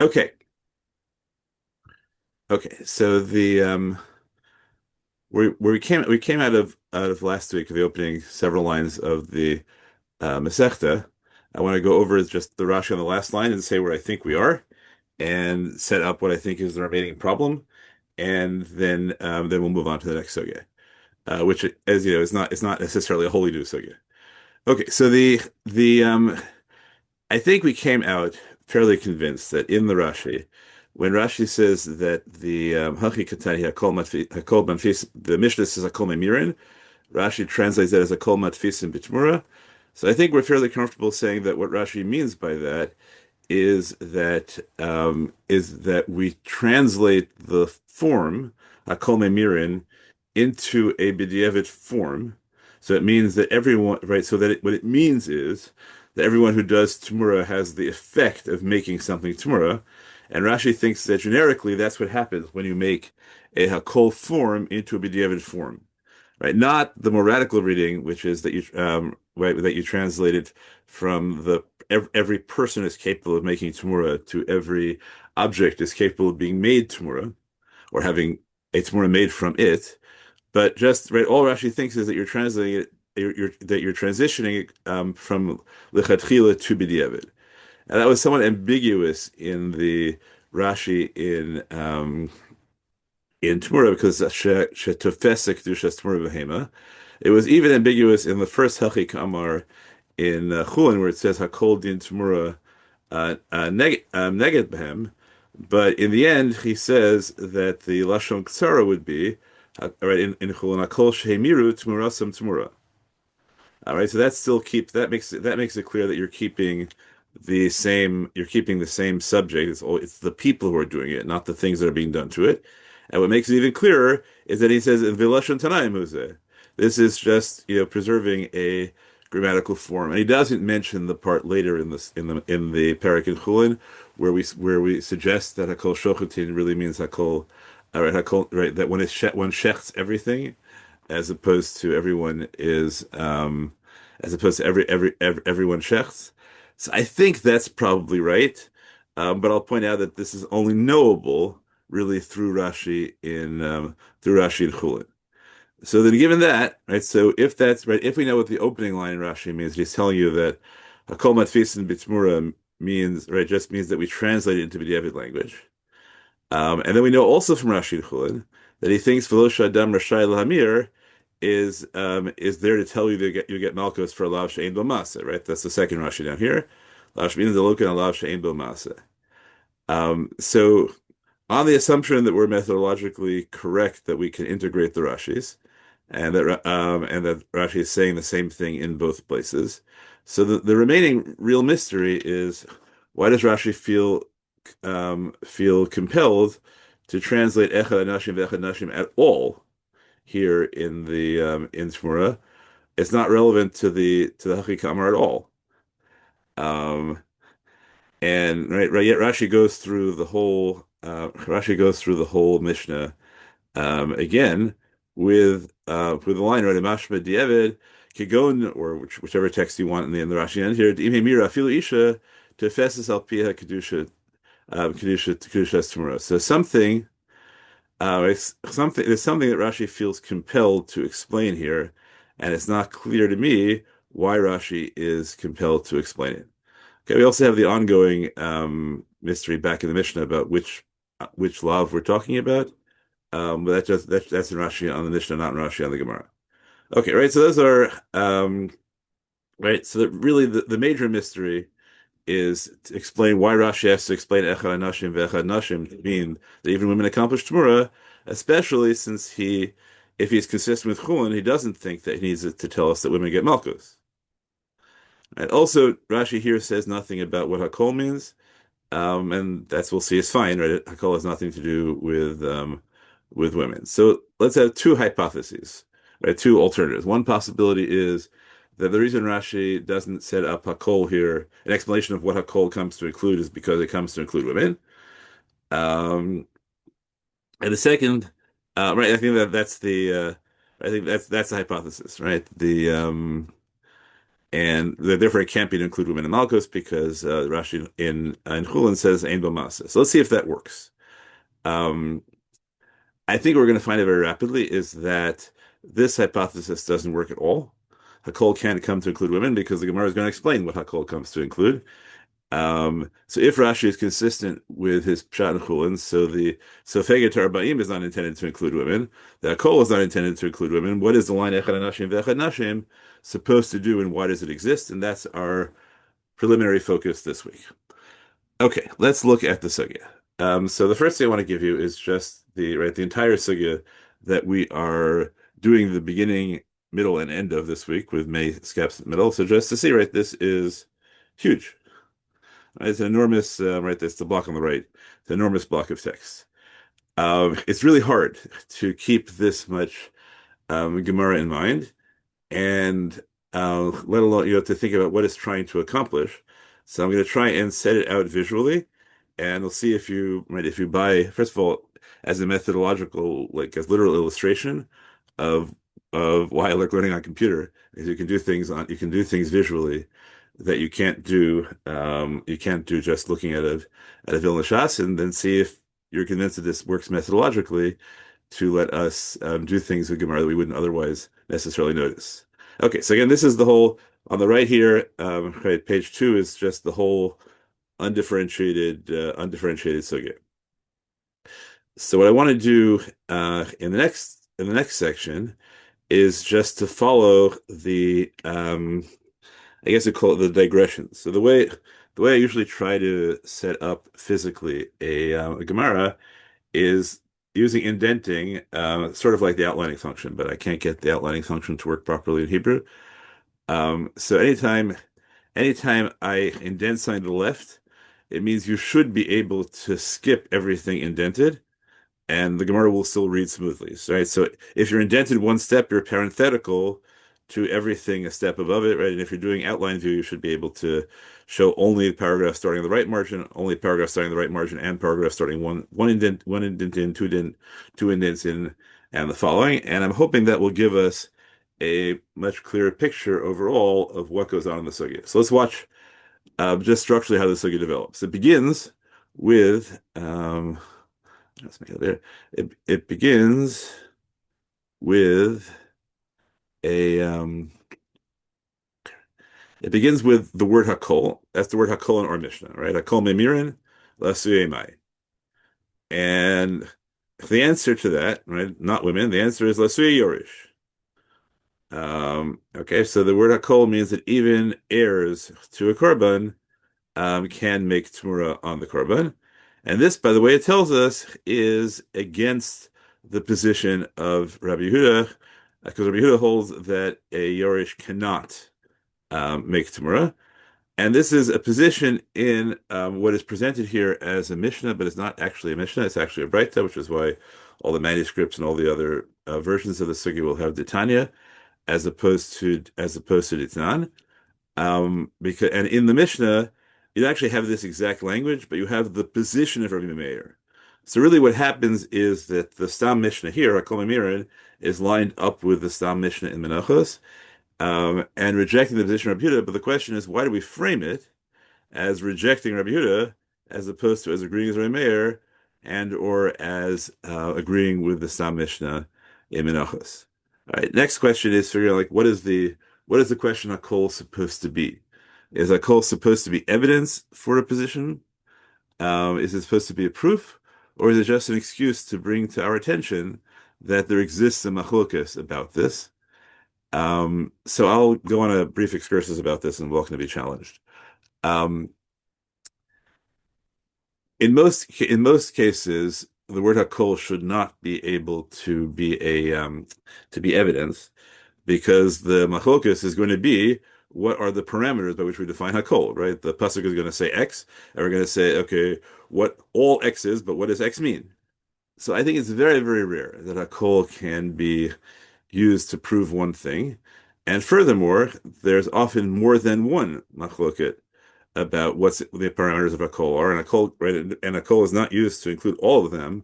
Okay. Okay. So the we came out of last week, the opening several lines of the Masechta. I want to go over just the Rashi on the last line and say where I think we are, and set up what I think is the remaining problem, and then we'll move on to the next sugya, which, as you know, is not necessarily a wholly new sugya. Okay. So the I think we came out fairly convinced that in the Rashi, when Rashi says that the Hachi Katani Hakol Manfis, the Mishnah says Hakol Memirin, Rashi translates that as Hakol Matfisim B'Temurah. So I think we're fairly comfortable saying that what Rashi means by that is that we translate the form Hakol Memirin into a B'diavad form. So it means that everyone, right? So that what it means is that everyone who does Temurah has the effect of making something Temurah. And Rashi thinks that generically that's what happens when you make a Hakol form into a B'diavad form, right? Not the more radical reading, which is that you translate it from the every person is capable of making Temurah to every object is capable of being made Temurah or having a Temurah made from it. But just right, all Rashi thinks is that you're translating it, that you're transitioning it from lechatchila to b'diavad, and that was somewhat ambiguous in the Rashi in Temurah because shetofesek kedushas Temurah behema. It was even ambiguous in the first Hachik Amar in Chulin where it says Hakol din Temurah neged behem, but in the end he says that the lashon ksara would be right in Chulin Hakol shehemiru Temurasam Temurah. All right, so that makes it clear that you're keeping the same subject. It's the people who are doing it, not the things that are being done to it. And what makes it even clearer is that he says in Vilashon Tanaim Muzeh. This is just preserving a grammatical form, and he doesn't mention the part later in the Parak in Chulin where we suggest that Hakol Shochatin really means Hakol, right? Hakol, right? That one shechts everything, as opposed to everyone shechts. So I think that's probably right. But I'll point out that this is only knowable really through Rashi in Chulin. So then, given that, right? So if that's right, if we know what the opening line in Rashi means, he's telling you that Hakol Matfisin B'Tmura means right, just means that we translate it into B'diavad language. And then we know also from Rashi Chulin that he thinks Velosh Adam Rashai Lahamir is there to tell you that you get Malchus for Lav She'ein Bo Maseh, right? That's the second Rashi down here. Lav She'ein Delokin Lav She'ein Bo Maseh. So on the assumption that we're methodologically correct that we can integrate the Rashis, and that Rashi is saying the same thing in both places. So the remaining real mystery is why does Rashi feel compelled to translate Echad Nashim V'Echad Nashim at all here in Temurah? It's not relevant to the Hachikamar at all. Um, and right, yet Rashi goes through the whole Mishnah again with the line right, Mashma Diavad Kigon, or whichever text you want in the Rashi end here, Imhe Mira Afilu Isha to Fesas Al Piha Kedushas Temurah. So there's something that Rashi feels compelled to explain here, and it's not clear to me why Rashi is compelled to explain it. Okay, we also have the ongoing mystery back in the Mishnah about which lav we're talking about. But that's in Rashi on the Mishnah, not in Rashi on the Gemara. Okay, right. So those are right. So really, the major mystery is to explain why Rashi has to explain Echad Nashim Ve'Echad Nashim to mean that even women accomplish Temurah, especially since if he's consistent with Chulin, he doesn't think that he needs to tell us that women get Malchus. And also, Rashi here says nothing about what Hakol means, and that's we'll see is fine, right? Hakol has nothing to do with women. So let's have two hypotheses, right? Two alternatives. One possibility is that the reason Rashi doesn't set up Hakol here, an explanation of what Hakol comes to include, is because it comes to include women. Um, and the second, right? I think that's the hypothesis, right? and therefore it can't be to include women in Malkus because Rashi in Chulin says Ein Bo Masa. So let's see if that works. Um, I think what we're going to find out very rapidly is that this hypothesis doesn't work at all. Hakol can't come to include women because the Gemara is going to explain what Hakol comes to include. So if Rashi is consistent with his Pshat and Chulin, so the Sofeged Arba'im is not intended to include women, the Hakol is not intended to include women. What is the line Echad Nashim V'Echad Nashim supposed to do, and why does it exist? And that's our preliminary focus this week. Okay, let's look at the sugya. So the first thing I want to give you is just the entire sugya that we are doing the beginning, middle, and end of this week with May Skeps in the middle. So just to see, right, this is huge. Right? It's an enormous, right, that's the block on the right. It's an enormous block of text. It's really hard to keep this much Gemara in mind and let alone to think about what it's trying to accomplish. So I'm going to try and set it out visually, and we'll see if you buy first of all as a methodological like as literal illustration of why I like learning on computer is you can do things visually that you can't do just looking at a Vilna Shas and then see if you're convinced that this works methodologically to let us do things with Gemara that we wouldn't otherwise necessarily notice. Okay, so again, this is the whole on the right here. Right, page 2 is just the whole undifferentiated sugya. So what I want to do in the next section is just to follow the I guess you call it the digression. So the way I usually try to set up physically a Gemara is using indenting, sort of like the outlining function, but I can't get the outlining function to work properly in Hebrew. So anytime I indent something to the left, it means you should be able to skip everything indented, and the Gemara will still read smoothly. So, right? So if you're indented one step, you're parenthetical to everything a step above it, right? And if you're doing outline view, you should be able to show only the paragraph starting on the right margin, only paragraph starting on the right margin, and paragraph starting one indent in, two indents in, and the following. And I'm hoping that will give us a much clearer picture overall of what goes on in the sugya. So let's watch just structurally how the sugya develops. It begins with let's make it there. It begins with a it begins with the word hakol. That's the word hakol in our Mishnah, right? Hakol memirin lasuyemai. And the answer to that, right? Not women. The answer is lasuye yorish. Okay, so the word hakol means that even heirs to a korban can make temurah on the korban. And this, by the way, it tells us is against the position of Rabbi Yehuda, because Rabbi Yehuda holds that a Yorish cannot make Temurah. And this is a position in what is presented here as a Mishnah, but it's not actually a Mishnah. It's actually a Braita, which is why all the manuscripts and all the other versions of the Sugi will have Ditanya as opposed to Ditnan. Because and in the Mishnah, you actually have this exact language, but you have the position of Rabbi Meir. So really what happens is that the Stam Mishnah here, Hakol Memirin, is lined up with the Stam Mishnah in Menachos, and rejecting the position of Rabbi Yehuda. But the question is, why do we frame it as rejecting Rabbi Yehuda as opposed to as agreeing with Rabbi Meir and or as agreeing with the Stam Mishnah in Menachos? All right, next question is figuring out like what is the question Hakol supposed to be? Is Hakol supposed to be evidence for a position? Is it supposed to be a proof? Or is it just an excuse to bring to our attention that there exists a machlokas about this? So I'll go on a brief excursus about this and welcome to be challenged. In most cases, the word Hakol should not be able to be evidence because the machlokas is going to be what are the parameters by which we define Hakol, right? The pasuk is going to say X, and we're going to say, okay, what all X is, but what does X mean? So I think it's very, very rare that Hakol can be used to prove one thing. And furthermore, there's often more than one machloket about what the parameters of Hakol are. And Hakol, right, and Hakol is not used to include all of them.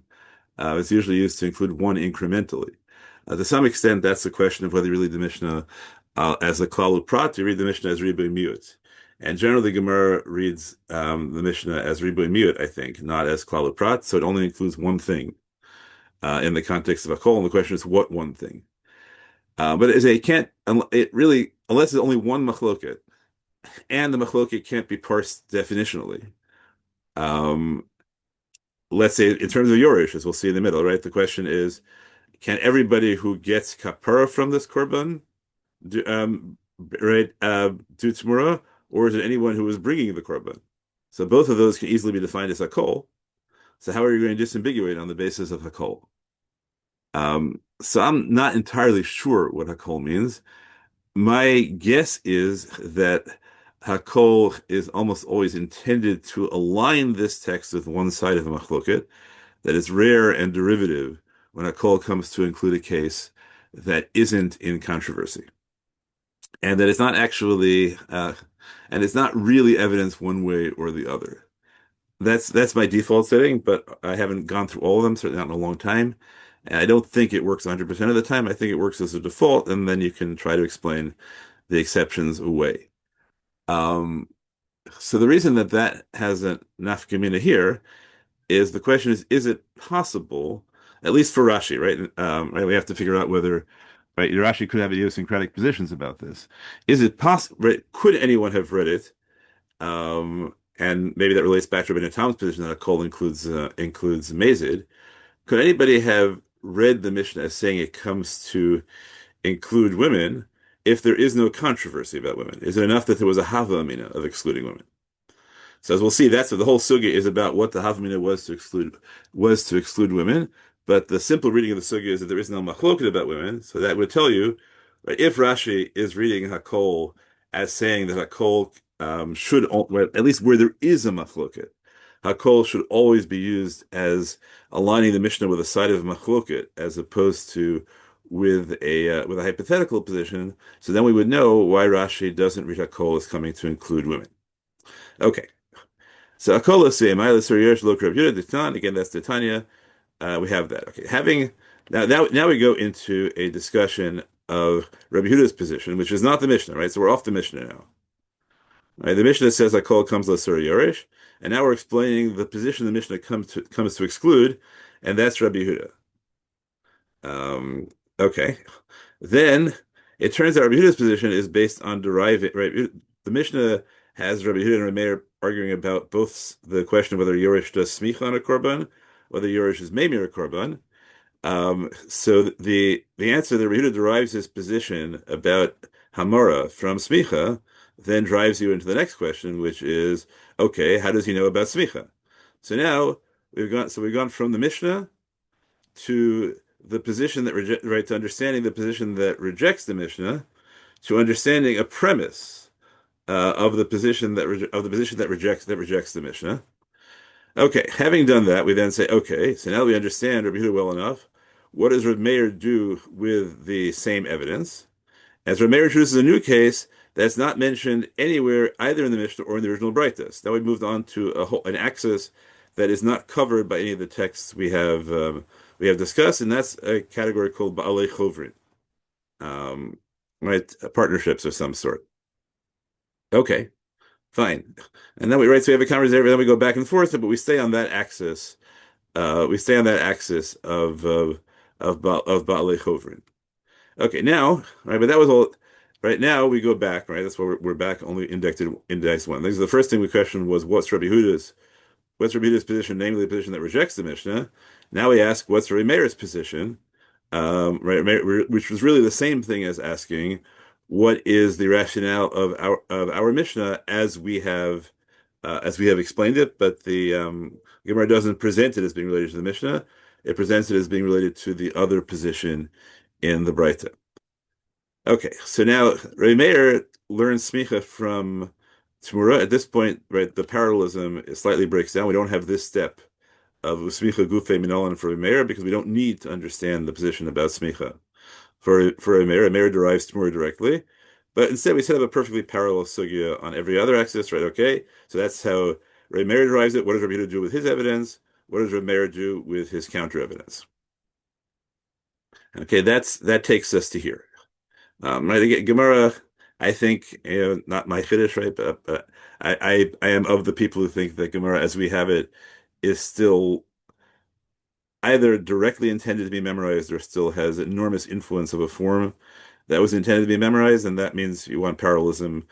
It's usually used to include one incrementally. To some extent, that's the question of whether you read the Mishnah As a klal prat, you read the Mishnah as ribuy miut. And generally, the Gemara reads the Mishnah as ribuy miut, I think, not as klal prat. So it only includes one thing in the context of a kol. And the question is, what one thing? But as it can't, it really, unless there's only one machloket, and the machloket can't be parsed definitionally. Um, let's say in terms of Yorish, as we'll see in the middle, right? The question is, can everybody who gets kapara from this korban do, right, do Temurah, or is it anyone who is bringing the korban? So both of those can easily be defined as hakol. So how are you going to disambiguate on the basis of hakol? So I'm not entirely sure what hakol means. My guess is that hakol is almost always intended to align this text with one side of a machloket, that is rare and derivative when hakol comes to include a case that isn't in controversy, and that it's not actually, and it's not really evidence one way or the other. That's my default setting, but I haven't gone through all of them, certainly not in a long time. And I don't think it works 100% of the time. I think it works as a default, and then you can try to explain the exceptions away. Um, so the reason that that has a nafkamina here is the question is it possible, at least for Rashi, right? Right, we have to figure out whether, right, Rashi could have idiosyncratic positions about this. Is it possible, right, could anyone have read it? And maybe that relates back to Rabbi Tom's position that a kol includes mazid. Could anybody have read the Mishnah as saying it comes to include women if there is no controversy about women? Is it enough that there was a hava amina of excluding women? So as we'll see, that's what the whole sugya is about. What the havamina was to exclude women. But the simple reading of the sugya is that there is no machloket about women. So that would tell you, right, if Rashi is reading Hakol as saying that Hakol should, well, at least where there is a machloket, Hakol should always be used as aligning the Mishnah with a side of machloket, as opposed to with a hypothetical position. So then we would know why Rashi doesn't read Hakol as coming to include women. Okay. So Akola say Mila Suryash Lo Rav Yehuda Ditan. Again, that's Titania. We have that. Okay. Having now we go into a discussion of Rabbi Yehuda's position, which is not the Mishnah, right? So we're off the Mishnah now. Right? The Mishnah says Akol comes Lasur Yorish, and now we're explaining the position the Mishnah comes to exclude, and that's Rabbi Yehuda. Um, okay. Then it turns out Rabbi Yehuda's position is based on deriving, right? The Mishnah has Rabbi Yehuda and Rabbi Meir arguing about both the question of whether Yorish does smicha on a korban, whether Yorish is memir a korban. So the answer that Rabbi Yehuda derives his position about Hamara from smicha then drives you into the next question, which is, okay, how does he know about smicha? So now we've gone from the Mishnah to the position that right, to understanding the position that rejects the Mishnah, to understanding a premise of the position that rejects the Mishnah. Okay, having done that, we then say, okay, so now we understand Rabbi Yehuda well enough. What does Rabbi Meir do with the same evidence? As Rabbi Meir chooses a new case that's not mentioned anywhere either in the Mishnah or in the original Braitas. Now we moved on to an axis that is not covered by any of the texts we have discussed, and that's a category called Ba'alei Chovrin, right? Partnerships of some sort. Okay, fine. And then so we have a conversation, then we go back and forth, but we stay on that axis. We stay on that axis of Ba'alei Chovrin. Okay, now, right, but that was all. Right now, we go back, right? That's why we're back only index one. This is the first thing we questioned was what's Rabbi Yehuda's position, namely the position that rejects the Mishnah. Now we ask what's Rabbi Meir's position, right? Which was really the same thing as asking what is the rationale of our Mishnah as we have explained it, but the Gemara doesn't present it as being related to the Mishnah. It presents it as being related to the other position in the Braita. Okay, so now Rabbi Meir learns smicha from Temurah. At this point, right, the parallelism slightly breaks down. We don't have this step of smicha gufe minalan for Rabbi Meir because we don't need to understand the position about smicha. For Rabbi Meir derives Temurah directly, but instead we set up a perfectly parallel sugya on every other axis, right? Okay, so that's how Rabbi Meir derives it. What does Rabbi Yehuda do with his evidence? What does Rabbi Meir do with his counter evidence? Okay, that takes us to here. Right, again, Gemara, I think, not my Chiddush, right? But I am of the people who think that Gemara, as we have it, is still either directly intended to be memorized or still has enormous influence of a form that was intended to be memorized, and that means you want parallelism,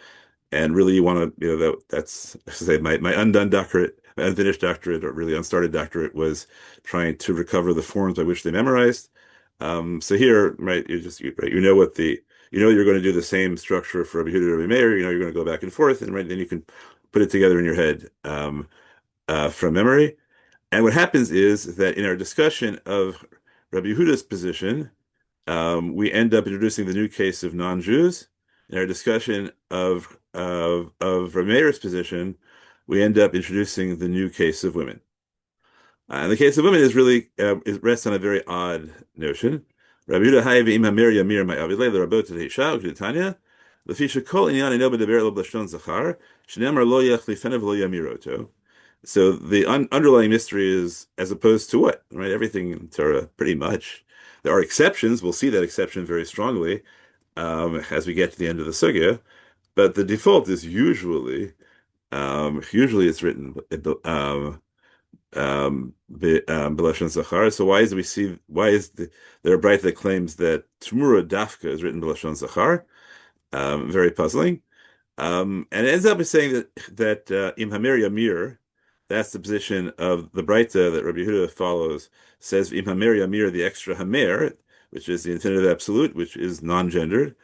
and really you want to, that's I should say my undone doctorate, my unfinished doctorate, or really unstarted doctorate, was trying to recover the forms by which they memorized. So here, right, right, you know you're going to do the same structure for Rabbi Yehuda and Rabbi Meir. You know you're going to go back and forth, and right then you can put it together in your head from memory. And what happens is that in our discussion of Rabbi Yehuda's position, we end up introducing the new case of non-Jews. In our discussion of Rabbi Meir's position, we end up introducing the new case of women. And the case of women is really it rests on a very odd notion. Rabbi Yehuda Hayev Imam Mir Yamir Ma'avilei L'Rabot Teisha U'Tanya L'fi Shekol Inyan Eno B'Deber Lo B'Lashon Zachar Shneimar Lo Yachlifenav Lo Yamiroto. So the underlying mystery is, as opposed to what, right? Everything in Torah, pretty much. There are exceptions. We'll see that exception very strongly as we get to the end of the sugya. But the default is usually it's written B'Lashon Zachar. So why is there a bright that claims that Temurah Dafka is written B'Lashon Zachar? Very puzzling. And it ends up as saying that Im Hamer Yamir, that's the position of the Breita that Rabbi Yehuda follows, says Im Hamer Yamir, the extra Hamer, which is the infinitive absolute, which is non-gendered.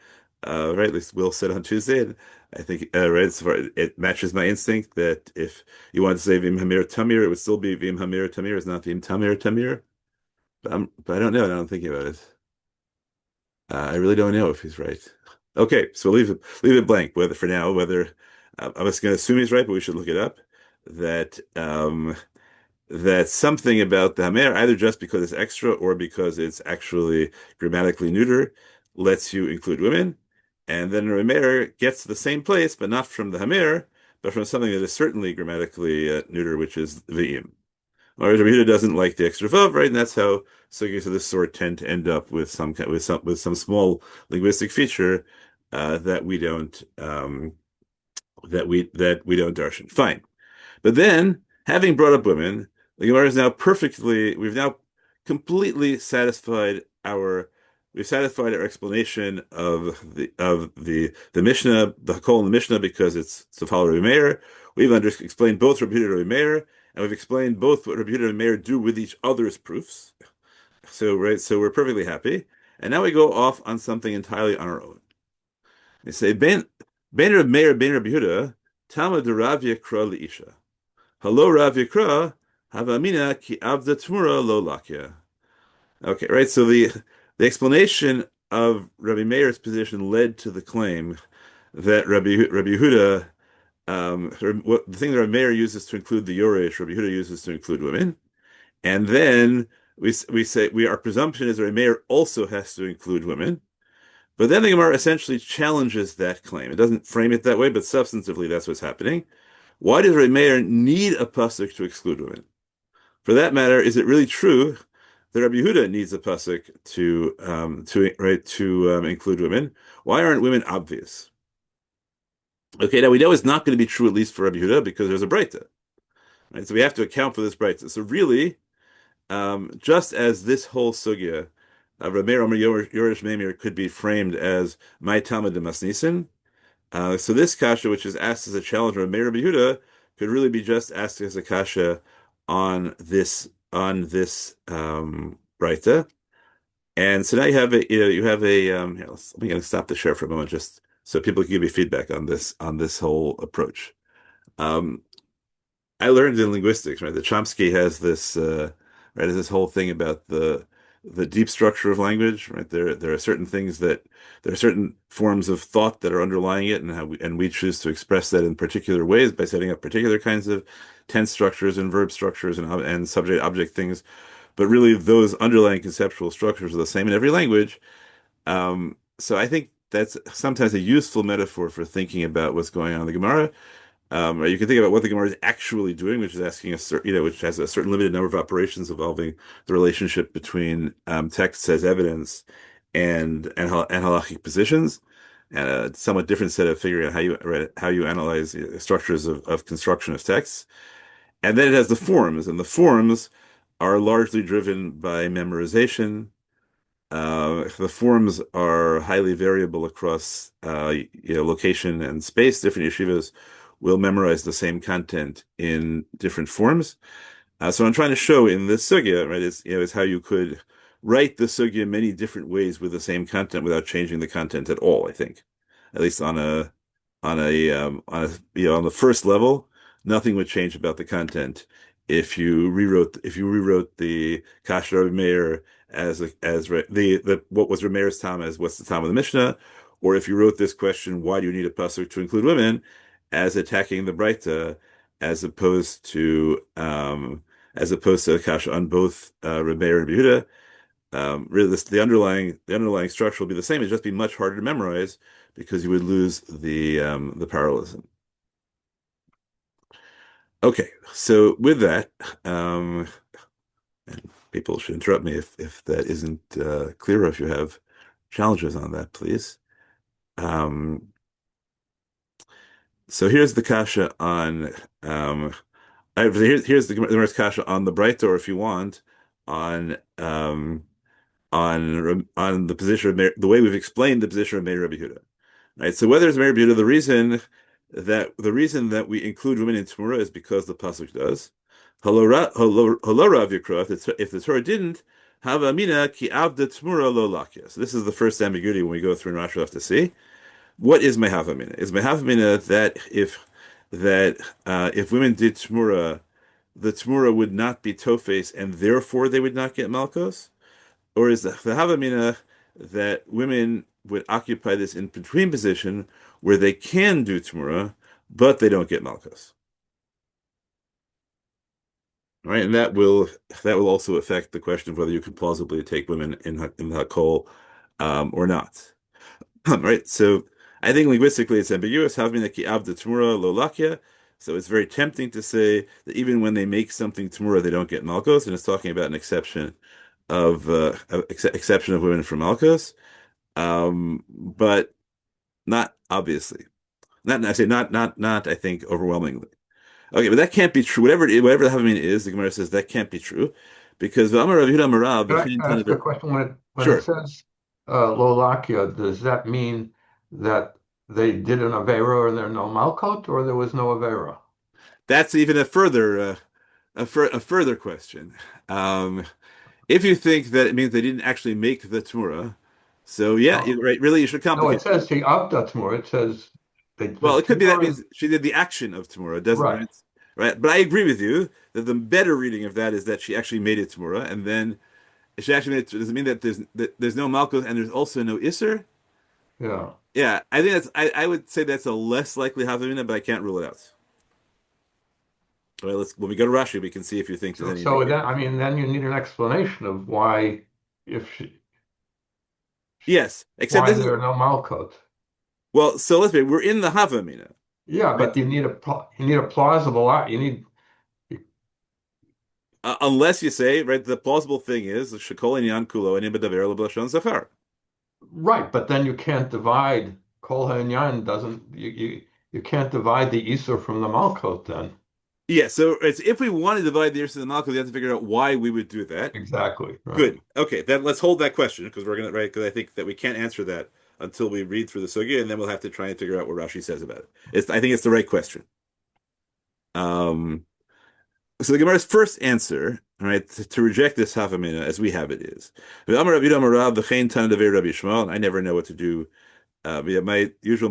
Right, at least Will said on Tuesday, and I think right, so far, it matches my instinct that if you want to say Vim Hamir Tamir, it would still be Vim Hamir Tamir, it's not Vim Tamir Tamir. But I don't know. Now I'm thinking about it. I really don't know if he's right. Okay, so leave it blank. Whether for now, whether I'm just going to assume he's right, but we should look it up. That that something about the Hamer, either just because it's extra or because it's actually grammatically neuter, lets you include women. And then Hamer gets to the same place, but not from the Hamer, but from something that is certainly grammatically neuter, which is V'im. Whereas Rabbi Yehuda doesn't like the extra vav, right? And that's how sugyas of this sort tend to end up with some small linguistic feature that we don't that we don't darshan. Fine. But then, having brought up women, the Gemara is now we've now completely we've satisfied our explanation of the Mishnah, the Hakol in the Mishnah, because it's to follow Rabbi Meir. We've explained both Rabbi Yehuda and Rabbi Meir, and we've explained both what Rabbi Yehuda and Rabbi Meir do with each other's proofs. So we're perfectly happy. And now we go off on something entirely on our own. They say, Ben Rabbi Meir, Ben Rabbi Yehuda, Tama de Rav Yekra Leisha. Hello, Rav Yekra, Havamina ki avda Temurah lo lakya. Okay, right. So the explanation of Rabbi Meir's position led to the claim that Rabbi Yehuda, the thing that Rabbi Meir uses to include the Yoresh, Rabbi Yehuda uses to include women, and then we say our presumption is Rabbi Meir also has to include women. But then the Gemara essentially challenges that claim. It doesn't frame it that way, but substantively that's what's happening. Why does Rabbi Meir need a pasuk to exclude women? For that matter, is it really true that Rabbi Yehuda needs a pasuk to include women? Why aren't women obvious? Okay, now we know it's not going to be true, at least for Rabbi Yehuda, because there's a breita, right? So we have to account for this breita. So really, just as this whole sugya of Rabbi Meir Omer Yoresh Memir could be framed as my Talmud de Masnisen, so this kasha, which is asked as a challenge of Meir Rabbi Yehuda, could really be just asked as a kasha on this Breita. And so now here, let me stop the share for a moment just so people can give me feedback on this whole approach. I learned in linguistics, right? That Chomsky has this whole thing about the deep structure of language, right? There are certain things there are certain forms of thought that are underlying it, and we choose to express that in particular ways by setting up particular kinds of tense structures and verb structures and subject object things. But really, those underlying conceptual structures are the same in every language. So I think that's sometimes a useful metaphor for thinking about what's going on in the Gemara. Or you can think about what the Gemara is actually doing, which is asking which has a certain limited number of operations involving the relationship between texts as evidence and halachic positions, and a somewhat different set of figuring out how you analyze structures of construction of texts. And then it has the forms, and the forms are largely driven by memorization. The forms are highly variable across location and space. Different yeshivas will memorize the same content in different forms. So what I'm trying to show in this sugya, right, is how you could write the sugya many different ways with the same content without changing the content at all, I think. At least on the first level, nothing would change about the content if you rewrote the Kasher Rabbi Meir the what was Rabbi Meir's Tam as what's the Tam of the Mishnah, or if you wrote this question, why do you need a pasuk to include women, as attacking the Breita, as opposed to um, as opposed to Kasha on both Rabbi Meir and Rabbi Yehuda. Really, the underlying structure will be the same. It'd just be much harder to memorize because you would lose the parallelism. Okay, so with that, and people should interrupt me if that isn't clear, or if you have challenges on that, please. Um, so here's the kasha on here's the Gemara's kasha on the Breita, or if you want, on on the position of the way we've explained the position of Meir Rabbi Yehuda. Right. So whether it's Meir Rabbi Yehuda, the reason that we include women in Temurah is because the pasuk does. Halo Rav Yikra, if the Torah didn't, have amina ki avda Temurah lo lakia. So this is the first ambiguity when we go through, and Rashi will have to see what is mehav amina. Is mehav amina that if women did Temurah, the Temurah would not be tofes, and therefore they would not get malchos? Or is the Havamina that women would occupy this in between position where they can do Temurah, but they don't get Malchus? Right, and that will also affect the question of whether you can plausibly take women in Hakol or not. Right, so I think linguistically it's ambiguous. Havamina ki abda Temurah lo lakia. So it's very tempting to say that even when they make something Temurah, they don't get Malchus, and it's talking about an exception of women from Malchus. But not obviously. Not I say not I think overwhelmingly. Okay, but that can't be true. Whatever the Havamina is, the Gemara says that can't be true, because V'amar Rav Yehuda Marav Can v'chein I ask a Tanader. question? When it Sure, says Lolakia, does that mean that they did an Avera and there no Malkot, or there was no Avera? that's even a further question. Um, if you think that it means they didn't actually make the Torah, so yeah, No, right. Really, you should no, it complicate says things. the Avda Tmur. It says the Well, it could be that Tmur is means she did the action of Tamura. It doesn't right. mean it's right. But I agree with you that the better reading of that is that she actually made it Tamura, and then she actually made it. Does it mean that there's no Malchus and there's also no Isser? Yeah. Yeah, I think I would say that's a less likely Havamina, but I can't rule it out. All right, let's when we go to Rashi, we can see if you think there's So, any so then, indication. I mean, then you need an explanation of if she, Yes, except why this is there are no Malkot. well. So let's be. We're in the Havamina, Yeah, right? but you need a plausible you need Unless you say right, the plausible thing is Shekol Inyan Kulo and B'Daver L'Blashon Zachar. right, but then you can't divide Kol HaInyan doesn't you can't divide the Isur from the Malkot then. Yeah, so it's if we want to divide the Irsa and the Malchus, we have to figure out why we would do that. Exactly, right. Good. Okay, then let's hold that question because we're gonna right because I think that we can't answer that until we read through the sugya, and then we'll have to try and figure out what Rashi says about it. I think it's the right question. Um, so the Gemara's first answer, all right, to reject this Havamina as we have it is, Amar Rabbi Yudah Amar Rav v'chein Tana Devei Rabbi Yishmael, and I never know what to do. Yeah, my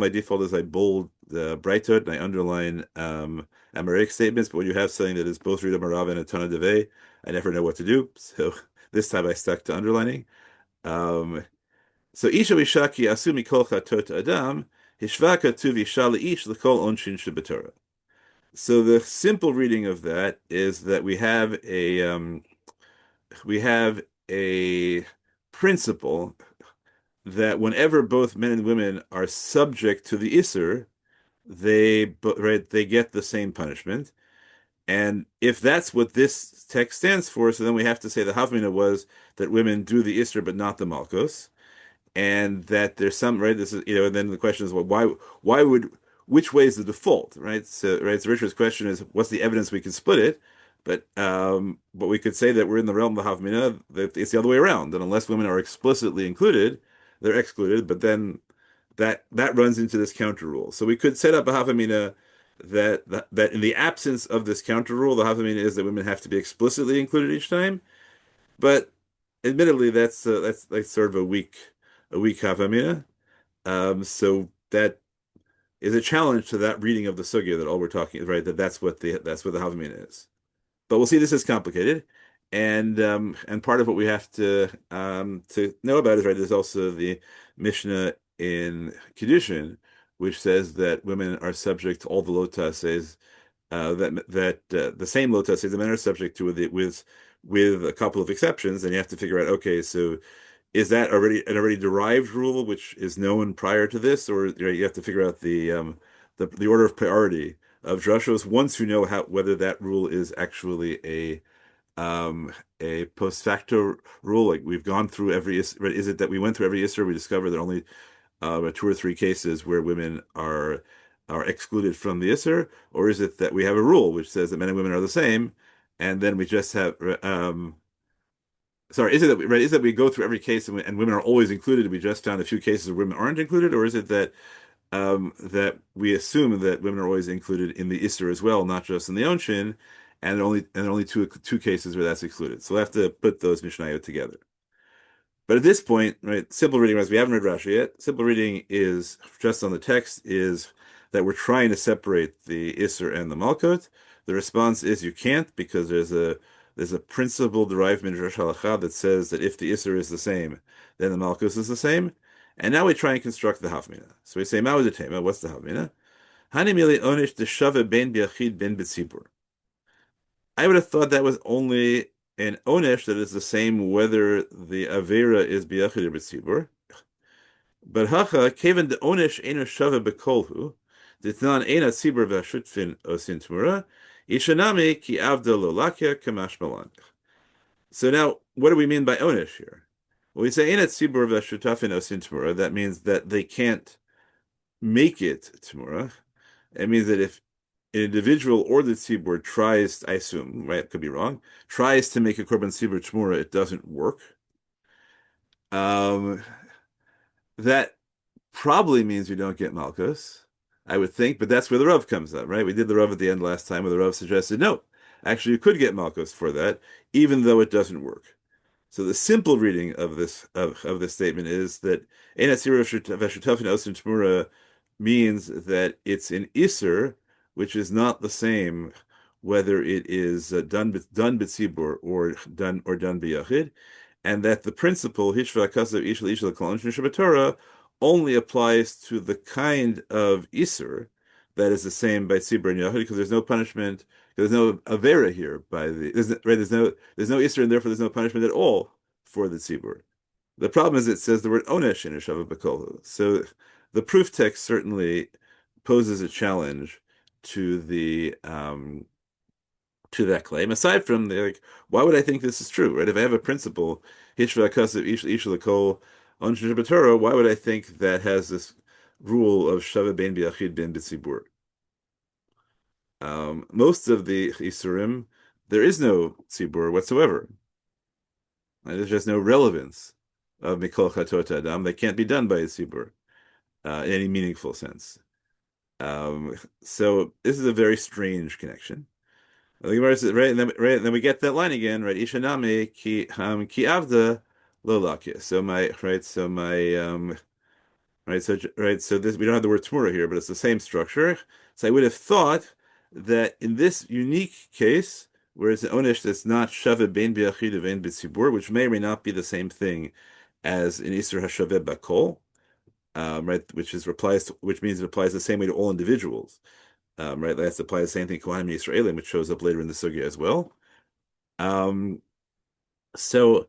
default is I bold the Brightot and I underline Amaric statements, but when you have something that is both Rita Marav and a ton of Deve, I never know what to do. So this time I stuck to underlining. Um, so Isha Vishaki Asumi Kol Chatot Adam, Hishvaka Tu Vishala Ish L'Kol Onshin Shebetorah. So the simple reading of that is that we have a principle that whenever both men and women are subject to the Isser, they get the same punishment. And if that's what this text stands for, so then we have to say the Havmina was that women do the Isser but not the Malchus. and that there's some right. This is and then the question is, well, why would which way is the default, right? So Richard's question is, what's the evidence we can split it? But we could say that we're in the realm of the Havmina, that it's the other way around, that unless women are explicitly included, they're excluded. But then that runs into this counter rule. So we could set up a Havamina that in the absence of this counter rule, the Havamina is that women have to be explicitly included each time. But admittedly, that's sort of a weak Havamina. So that is a challenge to that reading of the sugya that all we're talking is right. That's what the Havamina is. But we'll see this is complicated. And part of what we have to know about is right. There's also the Mishnah in Kiddushin, which says that women are subject to all the lotas says that the same lotas says the men are subject to with a couple of exceptions, and you have to figure out okay, so is that already derived rule which is known prior to this, or you have to figure out the order of priority of drushos once you know how whether that rule is actually a post facto rule. Like we've gone through every is it that we went through every Isser, we discovered there are only two or three cases where women are excluded from the Isser, or is it that we have a rule which says that men and women are the same, and then we just have sorry, is it that we go through every case and women are always included? We just found a few cases where women aren't included, or is it that we assume that women are always included in the Isser as well, not just in the Onshin, and only two cases where that's excluded. So we'll have to put those Mishnayot together. But at this point, right, simple reading, as we haven't read Rashi yet, simple reading is just on the text is that we're trying to separate the Isser and the Malkut. The response is you can't because there's a principle derived from Midrash Halacha that says that if the Isser is the same, then the Malkus is the same. And now we try and construct the Havmina. So we say, Ma'u de Tema, what's the Havmina? Hani mili onish deshave ben biachid ben betzibur. I would have thought that was only an onesh that is the same whether the avera is biachid or betzibur. But hacha kevan de onesh eno shave bekolhu, ditnan ena tzibur v'ashutfin osin Temurah, ishanami ki avda lo lakya kamash malan. So now, what do we mean by onesh here? Well, we say ena tzibur v'ashutafin osin Temurah. That means that they can't make it Temurah. It means that if an individual or the tzibur tries, I assume, right, could be wrong, tries to make a korban tzibur Temurah, it doesn't work. Um, that probably means you don't get Malchus, I would think, but that's where the Rav comes up, right? We did the Rav at the end last time where the Rav suggested, no, actually you could get Malchus for that, even though it doesn't work. So the simple reading of this statement is that Einat Sira Veshutafin Osin Temurah means that it's an Isser, which is not the same whether it is done b'tzibur or done b'yachid, and that the principle Hishva Kasav Ishal Ishal Kol Anshin Torah only applies to the kind of Isser that is the same by tzibur and yachid because there's no punishment. There's no avera here by the right. There's no Isser and therefore there's no punishment at all for the tzibur. The problem is it says the word onesh in Shava B'kolhu. So the proof text certainly poses a challenge to the to that claim. Aside from the like, why would I think this is true? Right? If I have a principle, Hishva Kasav Ish Lakol on Torah, why would I think that has this rule of Shava Ben Biachid Ben B'tzibur? Most of the Isurim, there is no tzibur whatsoever. Right? There's just no relevance of Mikol Chatot Adam that can't be done by a tzibur in any meaningful sense. So this is a very strange connection. The Gemara says, right, and then we get that line again, right? Ishanami ki avda lo lakia. So this we don't have the word Temurah here, but it's the same structure. So I would have thought that in this unique case, where it's an onish that's not shava bein biachid vein b'tzibur, which may or may not be the same thing as an Isur hashaveh bakol, right? Which means it applies the same way to all individuals, right? That's apply the same thing to Kohanim Yisraelim, which shows up later in the sugya as well. Um, so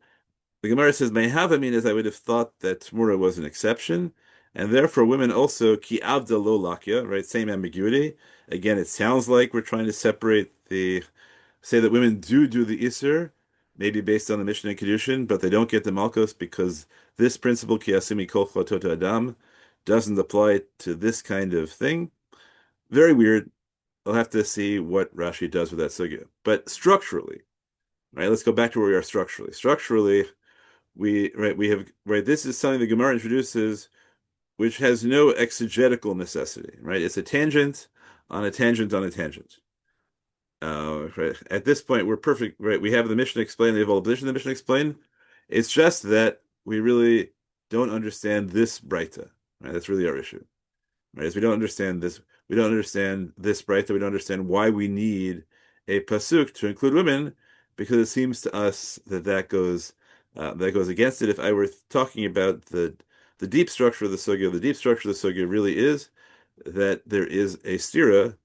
the Gemara says, "May have I mean as I would have thought that Temurah was an exception, and therefore women also ki avda lo lakya, right? Same ambiguity. Again, it sounds like we're trying to say that women do the Isser, maybe based on the Mishnah and Kedushin, but they don't get the Malkos because this principle, ki asimi kol chotot adam, doesn't apply to this kind of thing. Very weird. I'll have to see what Rashi does with that sugya. But structurally, right? Let's go back to where we are structurally. Structurally, we have this is something the Gemara introduces which has no exegetical necessity, right? It's a tangent on a tangent on a tangent. Right. At this point, we're perfect, right? We have the Mishnah explain, we have all the position of the Mishnah explain. It's just that we really don't understand this Breita, right? That's really our issue, right? Is we don't understand this, we don't understand this Breita, we don't understand why we need a pasuk to include women, because it seems to us that that goes against it. If I were talking about the deep structure of the sugya, the deep structure of the sugya really is that there is a stira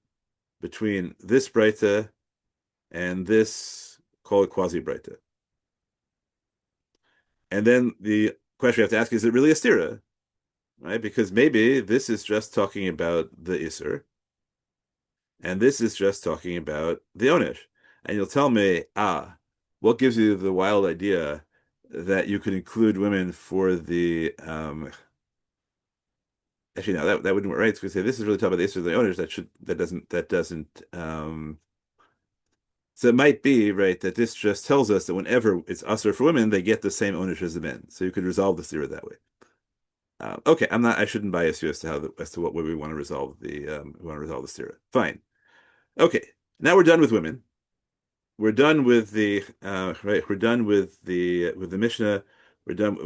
between this Breita and this, call it quasi Breita. And then the question we have to ask is it really a stira, right? Because maybe this is just talking about the Isser, and this is just talking about the Onish. And you'll tell me, what gives you the wild idea that you could include women for the actually no, that wouldn't work, right? It's going to say this is really talking about the Isser, the Onish. That doesn't. So it might be, right, that this just tells us that whenever it's usher for women, they get the same ownership as the men. So you could resolve the theory that way. Okay, I shouldn't bias you as to as to what way we want to resolve the theory. Fine. Okay, now we're done with women. We're done with the right. We're done with the Mishnah. We're done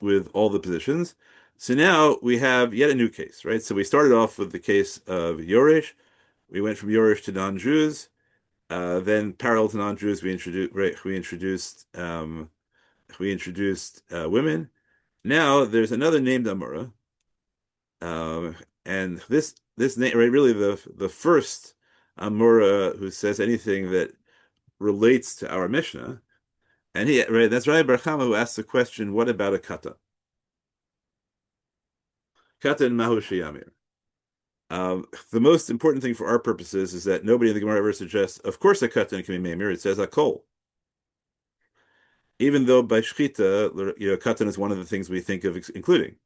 with all the positions. So now we have yet a new case, right? So we started off with the case of Yoresh. We went from Yoresh to non-Jews. Then parallel to non-Jews, we introduced women. Now there's another named Amora, and this name, right, really the first Amora who says anything that relates to our Mishnah, and that's Rabbi Bar Chama who asks the question, what about a kata? Kata and Mahu Sheyamir. The most important thing for our purposes is that nobody in the Gemara ever suggests, of course, a katan can be mamir. It says a kol. Even though by shchita, katan is one of the things we think of including.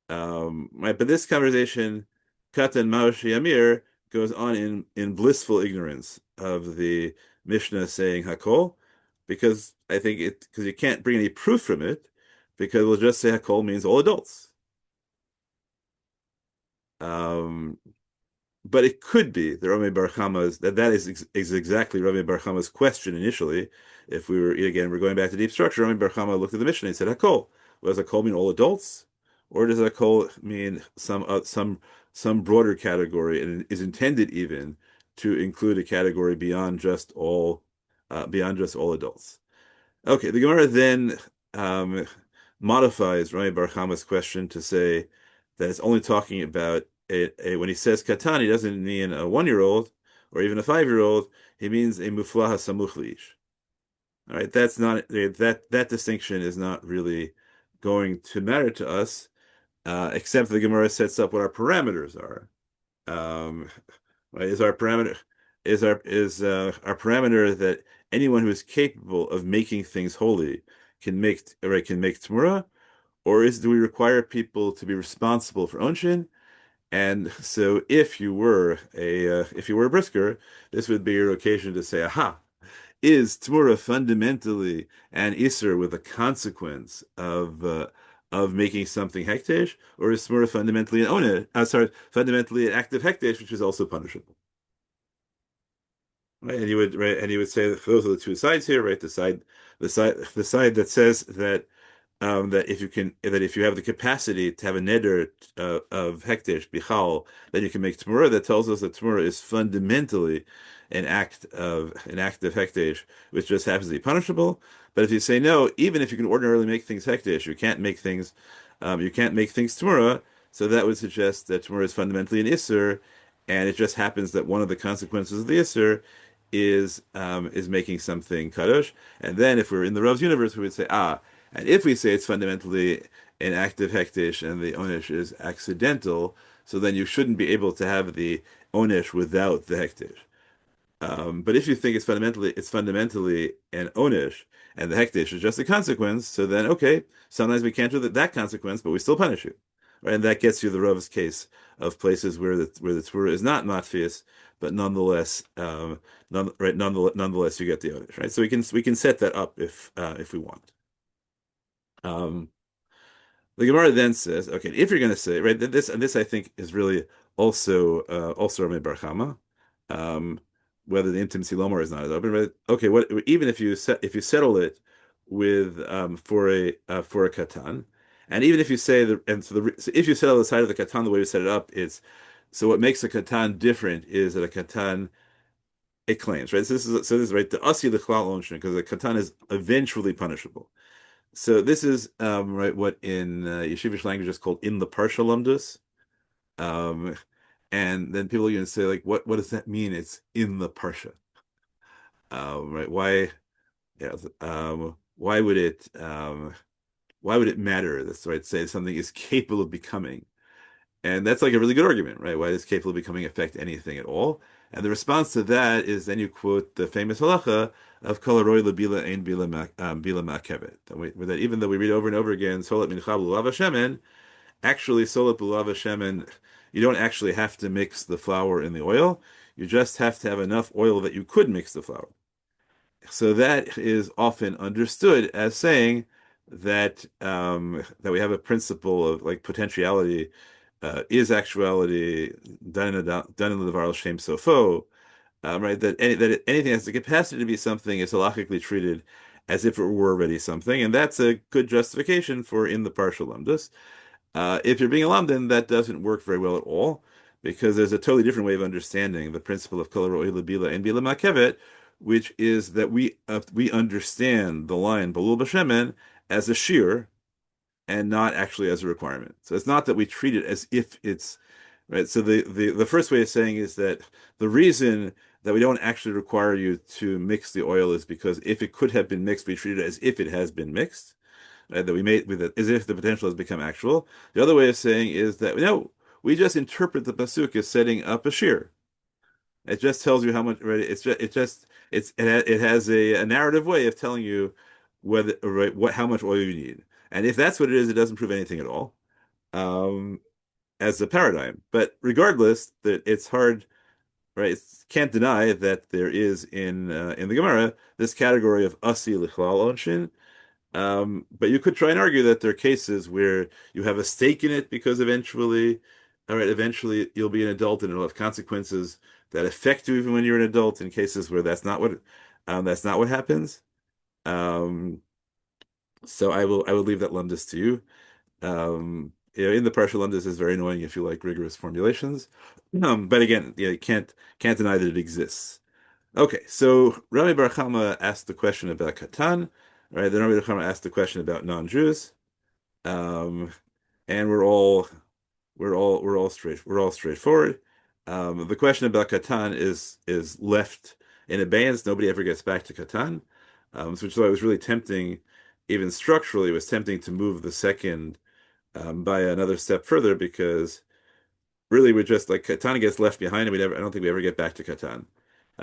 Right, but this conversation, katan ma'oshi amir, goes on in blissful ignorance of the Mishnah saying hakol, because because you can't bring any proof from it, because we'll just say hakol means all adults. Um, But it could be the Rami Bar Chama's that is exactly Rami Bar Chama's question initially. If we were again, we're going back to deep structure. Rami Bar Chama looked at the Mishnah and said, "Hakol." Well, does Hakol mean all adults, or does Hakol mean some broader category and is intended even to include a category beyond just all adults? Okay, the Gemara then um, modifies Rami Bar Chama's question to say that it's only talking about when he says katan, he doesn't mean a 1-year-old or even a 5-year-old. He means a muflaha samuch liish. All right, that's not that distinction is not really going to matter to us, except the Gemara sets up what our parameters are. Um, right, is our parameter that anyone who is capable of making things holy can make Temurah, or do we require people to be responsible for onshin? And so, if you were a brisker, this would be your occasion to say, "Aha! Is Temurah fundamentally an iser with a consequence of making something hekdesh, or is Temurah fundamentally an oneh? Fundamentally an act of hekdesh, which is also punishable?" Right? And you would say that those are the two sides here, right? The side that says that if you have the capacity to have a neder of hekdesh bichal, then you can make temurah. That tells us that temurah is fundamentally an act of hekdesh, which just happens to be punishable. But if you say no, even if you can ordinarily make things hekdesh, you can't make things temurah. So that would suggest that temurah is fundamentally an isser, and it just happens that one of the consequences of the isser is making something kadosh. And then if we're in the Rav's universe, we would say, and if we say it's fundamentally an active hektish and the onesh is accidental, so then you shouldn't be able to have the onesh without the hektish. But if you think it's fundamentally an onish, and the hekdesh is just a consequence, so then okay, sometimes we can't do that consequence, but we still punish you, right? And that gets you the Rav's case of places where the Torah is not matfias, but nonetheless, nonetheless, you get the onish, right? So we can set that up if we want. Um, the Gemara then says, okay, if you're going to say, right, this I think is really also Rami Bar Chama, um, whether the intimacy lomar is not as open, right? Okay, what even if you settle it with for a katan, and even if you say so if you settle the side of the katan the way we set it up, it's so what makes a katan different is that a katan it claims, right? So this is right the asi lechlal onshin because a katan is eventually punishable. So this is right what in yeshivish language is called in the parsha lumdus. Um, and then people are going to say like, what does that mean? It's in the parsha, right? Yeah, why would it matter? That's right. Say something is capable of becoming, and that's like a really good argument, right? Why does capable of becoming affect anything at all? And the response to that is then you quote the famous halacha of kol haroi lebila ein bila ma'kevet. That even though we read over and over again, solat mincha b'lulav shemen, actually solat b'lulav shemen, you don't actually have to mix the flour in the oil. You just have to have enough oil that you could mix the flour. So that is often understood as saying that we have a principle of like potentiality is actuality done in the Devar Shem Sofo, right? That anything has the capacity to be something is halachically treated as if it were already something, and that's a good justification for in the partial lumdus. If you're being a lamdan, that doesn't work very well at all because there's a totally different way of understanding the principle of kol ro'eh bila and bila makevet, which is that we understand the line balul b'shemen as a shear and not actually as a requirement. So it's not that we treat it as if it's right. So the first way of saying is that the reason that we don't actually require you to mix the oil is because if it could have been mixed, we treat it as if it has been mixed, right? That we made with it as if the potential has become actual. The other way of saying is that no, we just interpret the pasuk as setting up a shear. It just tells you how much, right? It has a narrative way of telling you whether right what how much oil you need. And if that's what it is, it doesn't prove anything at all as a paradigm. But regardless, that it's hard, right? Can't deny that there is in the Gemara this category of asi lichlal onshin. But you could try and argue that there are cases where you have a stake in it because eventually you'll be an adult and it'll have consequences that affect you even when you're an adult. In cases where that's not what happens. Um, so I will leave that lumdus to you. In the partial lumdus is very annoying if you like rigorous formulations. But again, you can't deny that it exists. Okay, so Rami Bar Chama asked the question about Katan, right? Then Rami Bar Chama asked the question about non-Jews, um, and we're all straightforward. The question about Katan is left in abeyance. Nobody ever gets back to Katan, which is why it was really tempting, even structurally, it was tempting to move the second by another step further because really we're just like Katan gets left behind, and I don't think we ever get back to Katan.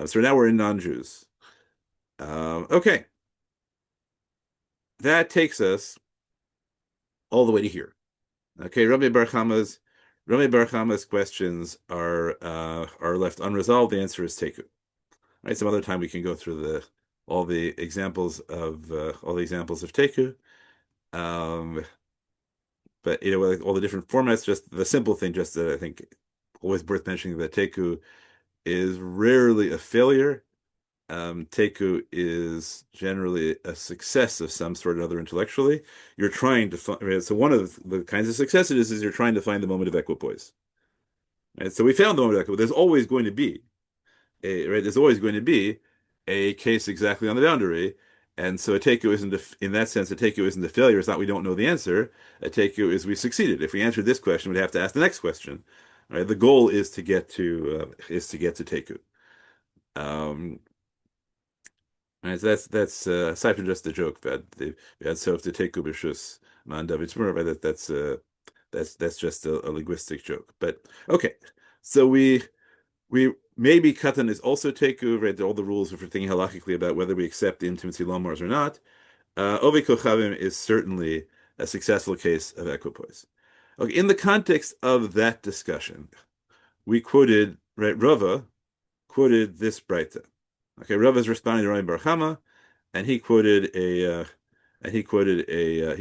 So now we're in non-Jews. Okay, that takes us all the way to here. Okay, Rami Bar Chama's questions are left unresolved. The answer is Teku. Right, some other time we can go through the all the examples of Teku. Um, but like all the different formats, just the simple thing, just that I think always worth mentioning that Teku is rarely a failure. Teku is generally a success of some sort or other intellectually. You're trying to find, right? So one of the kinds of success it is you're trying to find the moment of equipoise. Right? So we found the moment of equipoise. There's always going to be a case exactly on the boundary. And so a Teku isn't, in that sense, a Teku isn't a failure. It's not we don't know the answer. A Teku is we succeeded. If we answered this question, we'd have to ask the next question. Right? The goal is to get to Teku. Um, Right, so that's aside from just the joke that we had so to take Kubishus man David Temurah, right? That's just a linguistic joke. But okay, so we Maybe katan is also teku, right? All the rules for thinking halachically about whether we accept the intimacy lamars or not. Ovi kochavim is certainly a successful case of equipoise. Okay, in the context of that discussion, we quoted, right, Rava quoted this Breita. Okay, Rava is responding to Rami Bar Chama, and he quoted a and he quoted a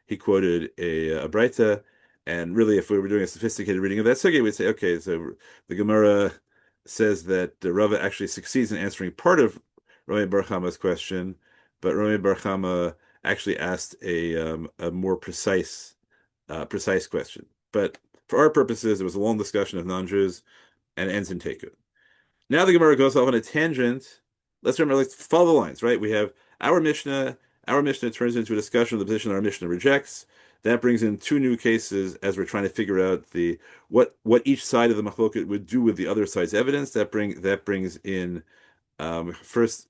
he quoted a Breita, and really, if we were doing a sophisticated reading of that sugya, we'd say, okay, so the Gemara says that Rava actually succeeds in answering part of Rami Bar Chama's question, but Rami Bar Chama actually asked a more precise question. But for our purposes, it was a long discussion of non-Jews and ends in Teku. Now the Gemara goes off on a tangent. Let's remember, let's follow the lines, right? We have our Mishnah. Our Mishnah turns into a discussion of the position our Mishnah rejects. That brings in two new cases as we're trying to figure out the what each side of the machloket would do with the other side's evidence. That brings in first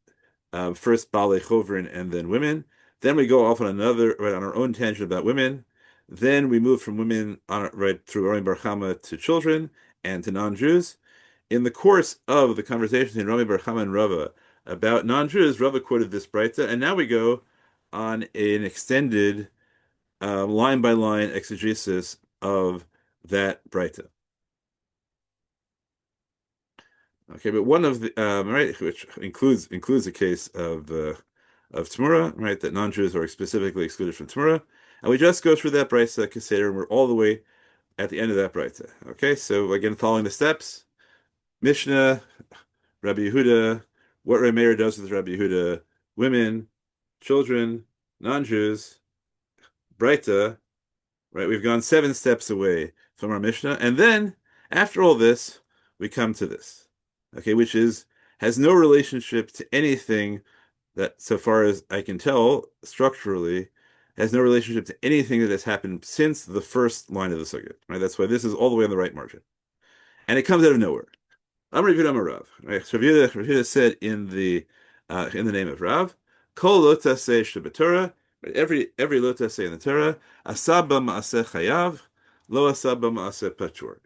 Balei Chovrin and then women. Then we go off on another right on our own tangent about women. Then we move from women on right through Rami Bar Chama to children and to non-Jews. In the course of the conversation in Rami Bar Chama and Rava about non-Jews, Rava quoted this Breita, and now we go on an extended line by line exegesis of that Breita. Okay, but one of the right, which includes a case of Temurah, right, that non-Jews are specifically excluded from Temurah, and we just go through that Brisa Keseder, and we're all the way at the end of that Brisa. Okay, so again, following the steps, Mishnah, Rabbi Yehuda, what Reb Meir does with Rabbi Yehuda, women, children, non-Jews, Brita, right? We've gone 7 steps away from our Mishnah, and then after all this, we come to this, okay, which is has no relationship to anything that, so far as I can tell, structurally, has no relationship to anything that has happened since the first line of the sugya. Right? That's why this is all the way on the right margin, and it comes out of nowhere. I'm Rav Yehuda Rav. Right? So Rav Yehuda said in the name of Rav, Kol lo taseh shebetorah. Every lo taseh in the Torah, asaba maaseh chayav, lo asaba maaseh patur.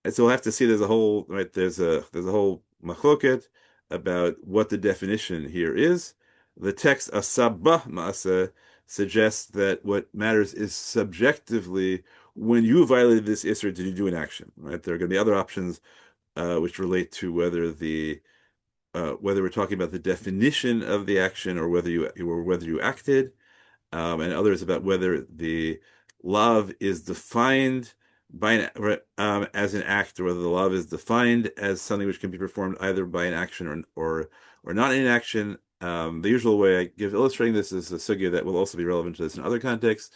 And so we'll have to see there's a whole right there's a whole machloket about what the definition here is. The text asaba maaseh suggests that what matters is subjectively when you violated this isser, did you do an action? Right? There are going to be other options which relate to whether we're talking about the definition of the action or whether you acted, and others about whether the lav is defined as an act, or whether the lav is defined as something which can be performed either by an action or not in an action. The usual way I give illustrating this is a sugya that will also be relevant to this in other contexts,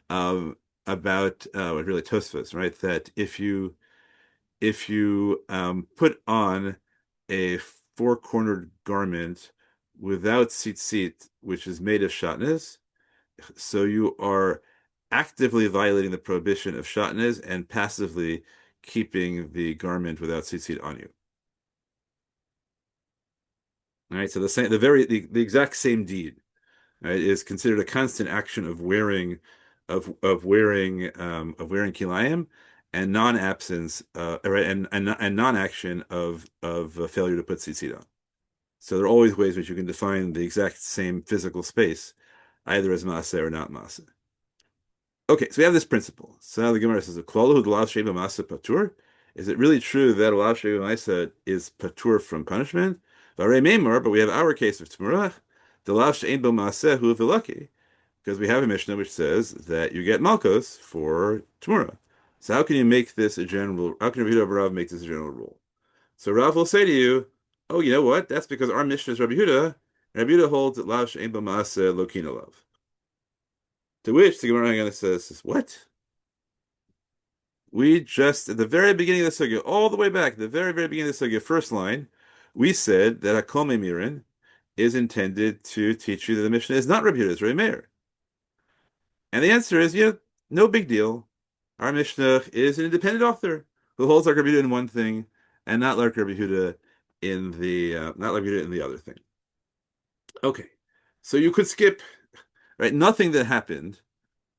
about really Tosfos, right? That if you put on a four-cornered garment without tzitzit, which is made of shatnez, so you are actively violating the prohibition of shatnez and passively keeping the garment without tzitzit on you. All right, so the exact same deed, right, is considered a constant action of wearing of wearing kilayim and non-absence, right, and non-action of failure to put tzitzit on. So there are always ways which you can define the exact same physical space, either as maaseh or not maaseh. Okay, so we have this principle. So now the Gemara says, "Klalu d'lav sheba maaseh patur." Is it really true that a lav sheba maaseh is patur from punishment? V'arei meimar, but we have our case of Temurah, the lav she'ein bo maaseh hu v'laki, because we have a Mishnah which says that you get malchus for Temurah. So how can you make this a general? How can Rabbi Yehuda Rav make this a general rule? So Rav will say to you, "Oh, you know what? That's because our Mishnah is Rabbi Yehuda. Rabbi Yehuda holds that lav she'ein bo maaseh lokina lav." To which the Gemara says, "What? We just at the very beginning of the sugya, all the way back, the very very beginning of the sugya, first line, we said that Hakol Mirin is intended to teach you that the Mishnah is not Rabbi Yehuda, it's Rabbi Meir." And the answer is, yeah, no big deal. Our Mishnah is an independent author who holds like Rabbi Yehuda in one thing and not like Rabbi Yehuda in the other thing. Okay, so you could skip, right? Nothing that happened,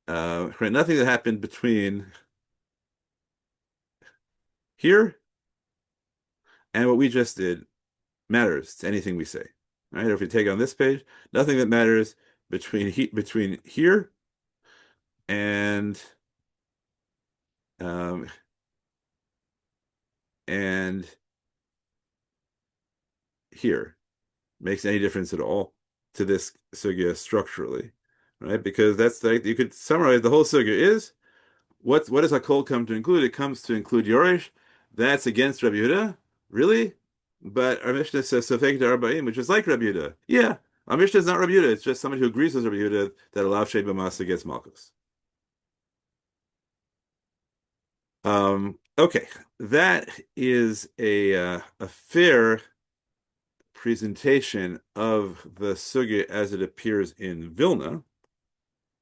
right? Nothing that happened between here And what we just did matters to anything we say. Right? If we take on this page, nothing that matters between here and um, and here makes any difference at all to this sugya structurally, right? Because that's like you could summarize the whole sugya is what does Hakol come to include? It comes to include Yorish. That's against Rabbi Yehuda, really? But our Mishnah says Sofek Arba'im, which is like Rabbi Yehuda. Yeah, our Mishnah is not Rabbi Yehuda. It's just somebody who agrees with Rabbi Yehuda that allows Sheba Masa against Malchus. Okay, that is a fair presentation of the sugya as it appears in Vilna,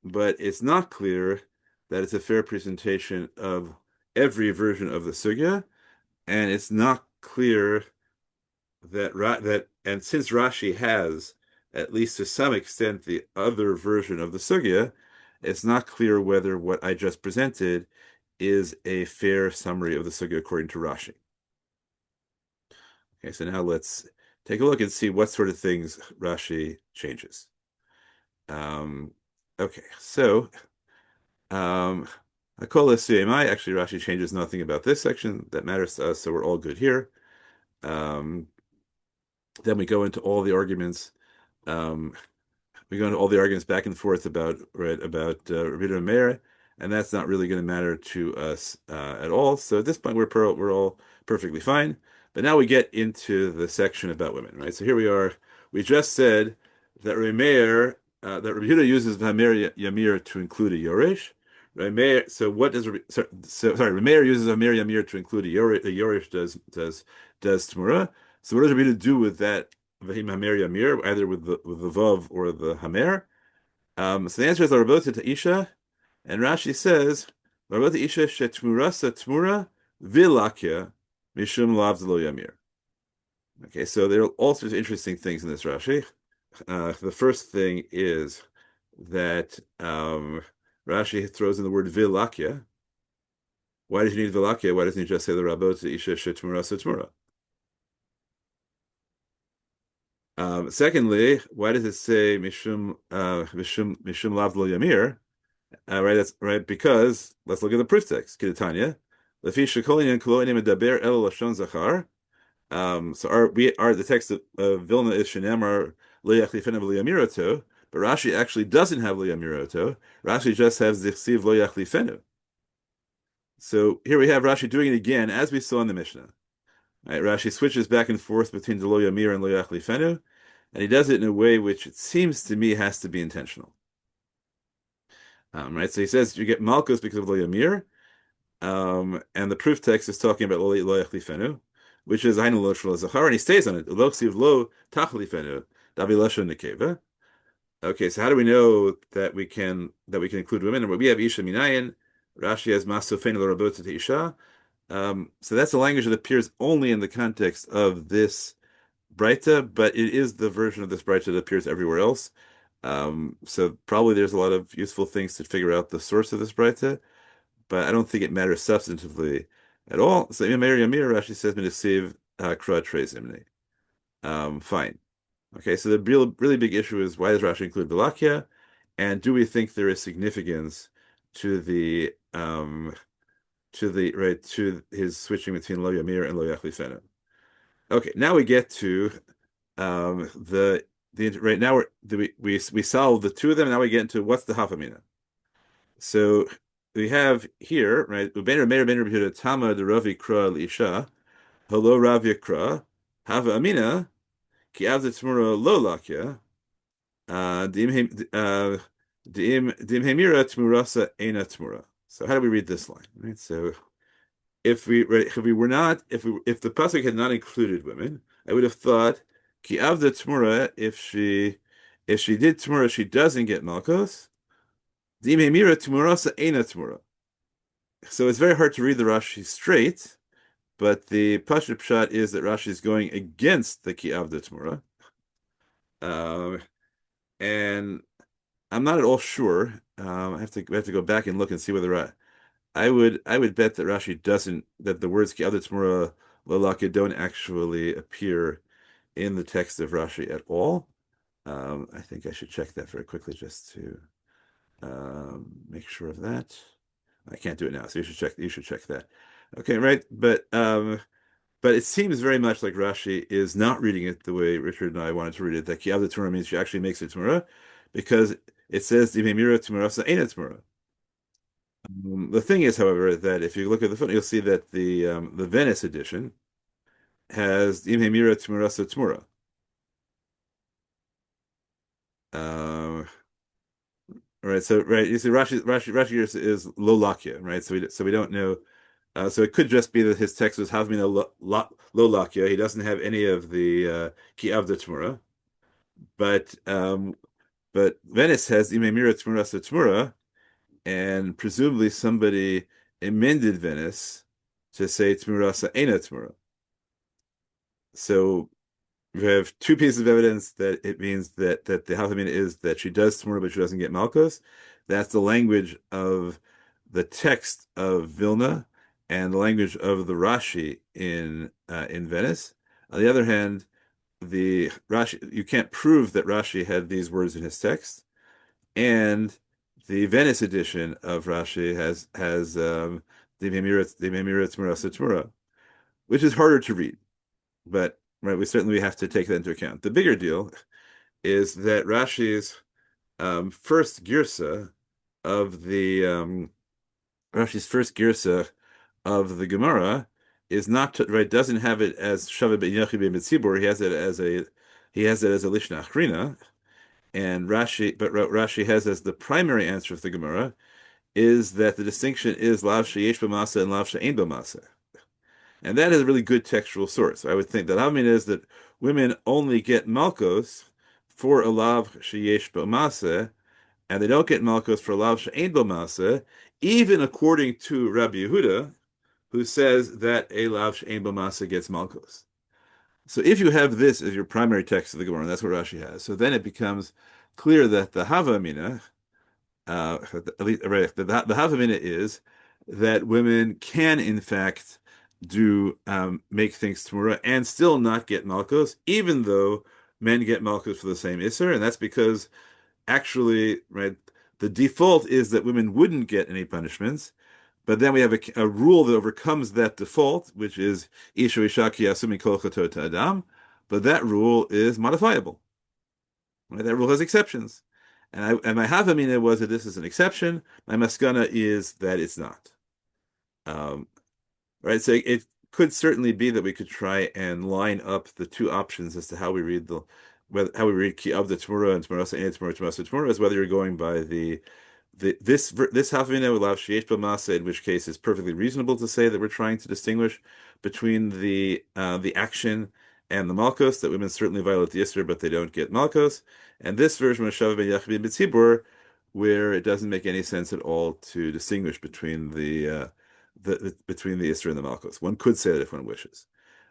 but it's not clear that it's a fair presentation of every version of the sugya, and it's not clear and since Rashi has, at least to some extent, the other version of the sugya, it's not clear whether what I just presented is a fair summary of the sugya according to Rashi. Okay, so now let's take a look and see what sort of things Rashi changes. Um, okay, so Hakola Suyemai, actually Rashi changes nothing about this section that matters to us, so we're all good here. Um, then we go into all the arguments. Um, we go into all the arguments back and forth about Rabbi and Meir, and that's not really going to matter to us at all. So at this point, we're all perfectly fine. But now we get into the section about women, right? So here we are. We just said that that Rabbi Yehuda uses Hamer Yamir to include a Yoresh. So what does sorry, Rabbi Meir uses Hamer Yamir to include a Yoresh. A Yoresh does Temurah. So what does Rabbi Yehuda do with that Vahim Hamer Yamir, either with the Vav or the Hamer? So the answer is Larabota Ta'isha, and Rashi says Larabota Isha Shetmurasa Tmura Vilakya Mishum Lav Lo Yamir. Okay, so there are all sorts of interesting things in this Rashi. The first thing is that Rashi throws in the word Vilakya. Why does he need Vilakya? Why doesn't he just say the Rabota Isha Shetmurasa Tmura? Secondly, why does it say Mishum Lav Lo Yamir? Right, that's right, because let's look at the proof text. Kidatanya. Lefi Shekolin Koloinim Medaber El Lashon Zachar. So the text of Vilna is Shenamar Lo Yachlifenu Lo Yamiroto, but Rashi actually doesn't have Lo Yamiroto. Rashi just has the Chsiv Lo Yachlifenu. So here we have Rashi doing it again, as we saw in the Mishnah. Right, Rashi switches back and forth between the Lo Yamir and Lo Yachlifenu, and he does it in a way which it seems to me has to be intentional. Right, so he says you get Malchus because of Lo Yamir, and the proof text is talking about Lo Yachlifenu, which is Hainu Lo Shelo Zachar, and he stays on it. Lo Ksiv Lo Tachlifenu Davi Lashon Nekeva. Okay, so how do we know that we can include women? And we have Isha Minayin. Rashi has Masofenu L'Rabot Isha. So that's a language that appears only in the context of this Breita, but it is the version of this Breita that appears everywhere else. So probably there's a lot of useful things to figure out the source of this Breita, but I don't think it matters substantively at all. So Meir Yamir Rashi says Minasiv Kra Tres Imni. Fine. Okay, so the really big issue is why does Rashi include Valakia, and do we think there is significance to to his switching between Lo Yamir and Lo Yachlifenu? Okay, now we get to the right now we solve the two of them. Now we get into what's the Hafamina. So we have here, right? Ubein Meir Ben Rabbi Yehuda Tama the Ravi Kra L'Isha Hello Rav Yakra Hava Amina Ki Av the Temurah Lo Lakya Dim Hemira Temurasa Eina Temurah. So how do we read this line? Right. So if the pasuk had not included women, I would have thought Ki Avda Temurah, if she did Temurah, she doesn't get Malkos. Dim Hemira Temurasa Eina Temurah. So it's very hard to read the Rashi straight, but the Pashut Pshat is that Rashi is going against the Ki Avda Temurah. And I'm not at all sure. I have to go back and look and see whether I would bet that Rashi doesn't that the words Ki Avda Temurah Lolakya don't actually appear in the text of Rashi at all. I think I should check that very quickly just to make sure of that. I can't do it now, so you should check. You should check that. Okay, right, but it seems very much like Rashi is not reading it the way Richard and I wanted to read it. That Kiav the Temurah means she actually makes it Temurah, because it says Dimemira Temurah Sa'ena Temurah. The thing is, however, that if you look at the footnote, you'll see that the Venice edition has Dimemira Temurah Temurah. Um, right, so right, you see Rashi is Lo Lakia, right? So we don't know. So it could just be that his text was Havmina Lo Lakia. He doesn't have any of the Ki Avda Tmura, but Venice has Imemira Tmura Tmura, and presumably somebody amended Venice to say Tmura Ena Tmura. So we have two pieces of evidence that it means that the Havamina is that she does Tmura, but she doesn't get Malkos. That's the language of the text of Vilna and the language of the Rashi in Venice. On the other hand, the Rashi, you can't prove that Rashi had these words in his text, and the Venice edition of Rashi has the Memira Tmura, which is harder to read, but right, we certainly have to take that into account. The bigger deal is that of the Rashi's first girsa of the Gemara is not right. Doesn't have it as Shaveh Be'Yachi Be'Mitzibur. He has it as a Lishna Achrina, and Rashi has as the primary answer of the Gemara is that the distinction is Lav Sheyesh B'Masa and Lav She'ein B'Masa. And that is a really good textual source. I would think that Havmin is that women only get Malkos for a Lav Sheyesh B'Masa, and they don't get Malkos for a Lav She'ein B'Masa, even according to Rabbi Yehuda, who says that a Lav She'ein B'Masa gets Malkos. So if you have this as your primary text of the Gemara, and that's what Rashi has, so then it becomes clear that the Havamina, at least, right, the Havamina is that women can, in fact, do make things Temurah and still not get Malkos, even though men get Malkos for the same Isser, and that's because actually, right, the default is that women wouldn't get any punishments, but then we have a rule that overcomes that default, which is Isha Ishaki Asumi Kol Chatot Adam, but that rule is modifiable. Right? That rule has exceptions. And my havamina was that this is an exception. My maskana is that it's not. Um, right? So it could certainly be that we could try and line up the two options as to how we read how we read ki of the Temurah and Temurah and Temurah is whether you're going by this Havamina would allow Sheyesh B'Masa, in which case it's perfectly reasonable to say that we're trying to distinguish between the action and the Malkos, that women certainly violate the Isser, but they don't get Malkos. And this version of Shav Ben Yachid B'Tzibur, where it doesn't make any sense at all to distinguish between between the Isser and the Malkos. One could say that if one wishes.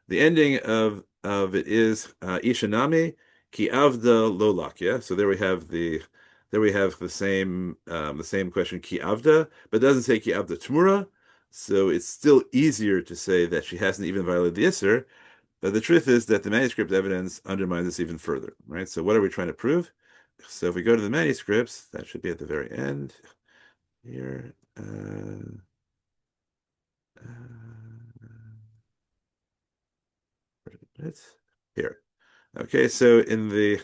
The ending of it is Ishanami Ki Avda Lo Lakya. So there we have the same question Ki Avda, but it doesn't say Ki Avda Tmura. So it's still easier to say that she hasn't even violated the Isser. But the truth is that the manuscript evidence undermines this even further, right? So what are we trying to prove? So if we go to the manuscripts, that should be at the very end here. It's here. Okay, so so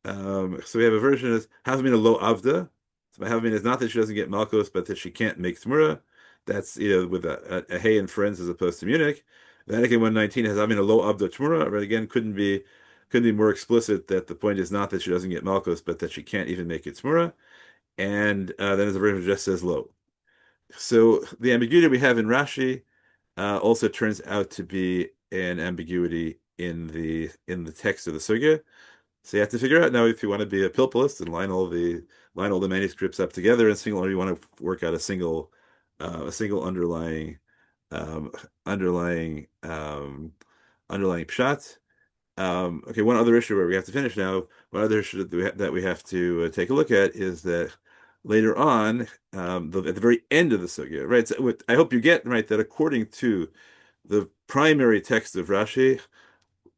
we have a version of Havmin lo avda. So my Havmin is not that she doesn't get Malkos, but that she can't make Temurah. That's with a Hey and Friends as opposed to Munich. Vatican 119 has Havmin lo avda Temurah, but again couldn't be more explicit that the point is not that she doesn't get Malkos, but that she can't even make it Temurah. And then there's a version that just says lo. So the ambiguity we have in Rashi also turns out to be an ambiguity in the text of the sugya. So you have to figure out now if you want to be a pilpulist and line all the manuscripts up together and single, or you want to work out a single um, underlying underlying pshat. Okay, one other issue where we have to finish now. One other issue that we have to take a look at is that later on, at the very end of the sugya, right? So I hope you get right that according to primary text of Rashi,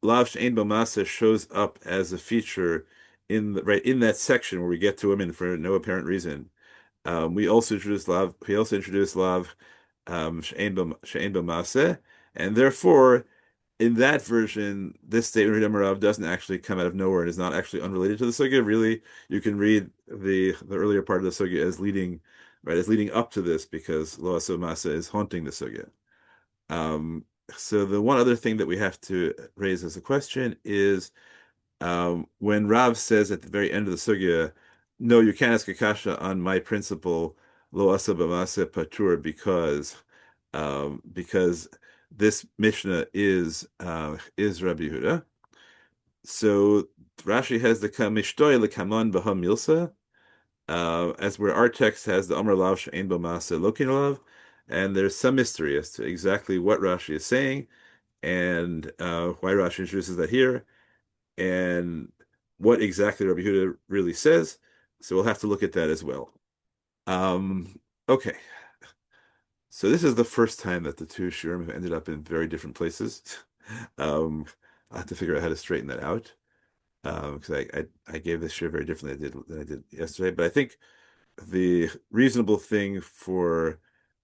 Lav She'ein Bo Masa shows up as a feature right in that section where we get to women for no apparent reason. We also introduced Lav. We also introduced Lav She'ein Bo Masa, and therefore, in that version, this statement of Rav doesn't actually come out of nowhere and is not actually unrelated to the sugya. Really, you can read the earlier part of the sugya as leading, right, as leading up to this because Lo Aso Masa is haunting the sugya. Um, so the one other thing that we have to raise as a question is when Rav says at the very end of the sugya, no, you can't ask a kasha on my principle, lo asa b'maseh patur, because this Mishnah is Rabbi Yehuda. So Rashi has the kamishtoy lekaman b'ha milsa, as where our text has the Amar Lav she'ein bo maseh lokin lav, and there's some mystery as to exactly what Rashi is saying and why Rashi introduces that here and what exactly Rabbi Yehuda really says. So we'll have to look at that as well. Okay, so this is the first time that the two shiurim have ended up in very different places. Um, I have to figure out how to straighten that out because I gave this shiur very differently than I did yesterday. But I think the reasonable thing for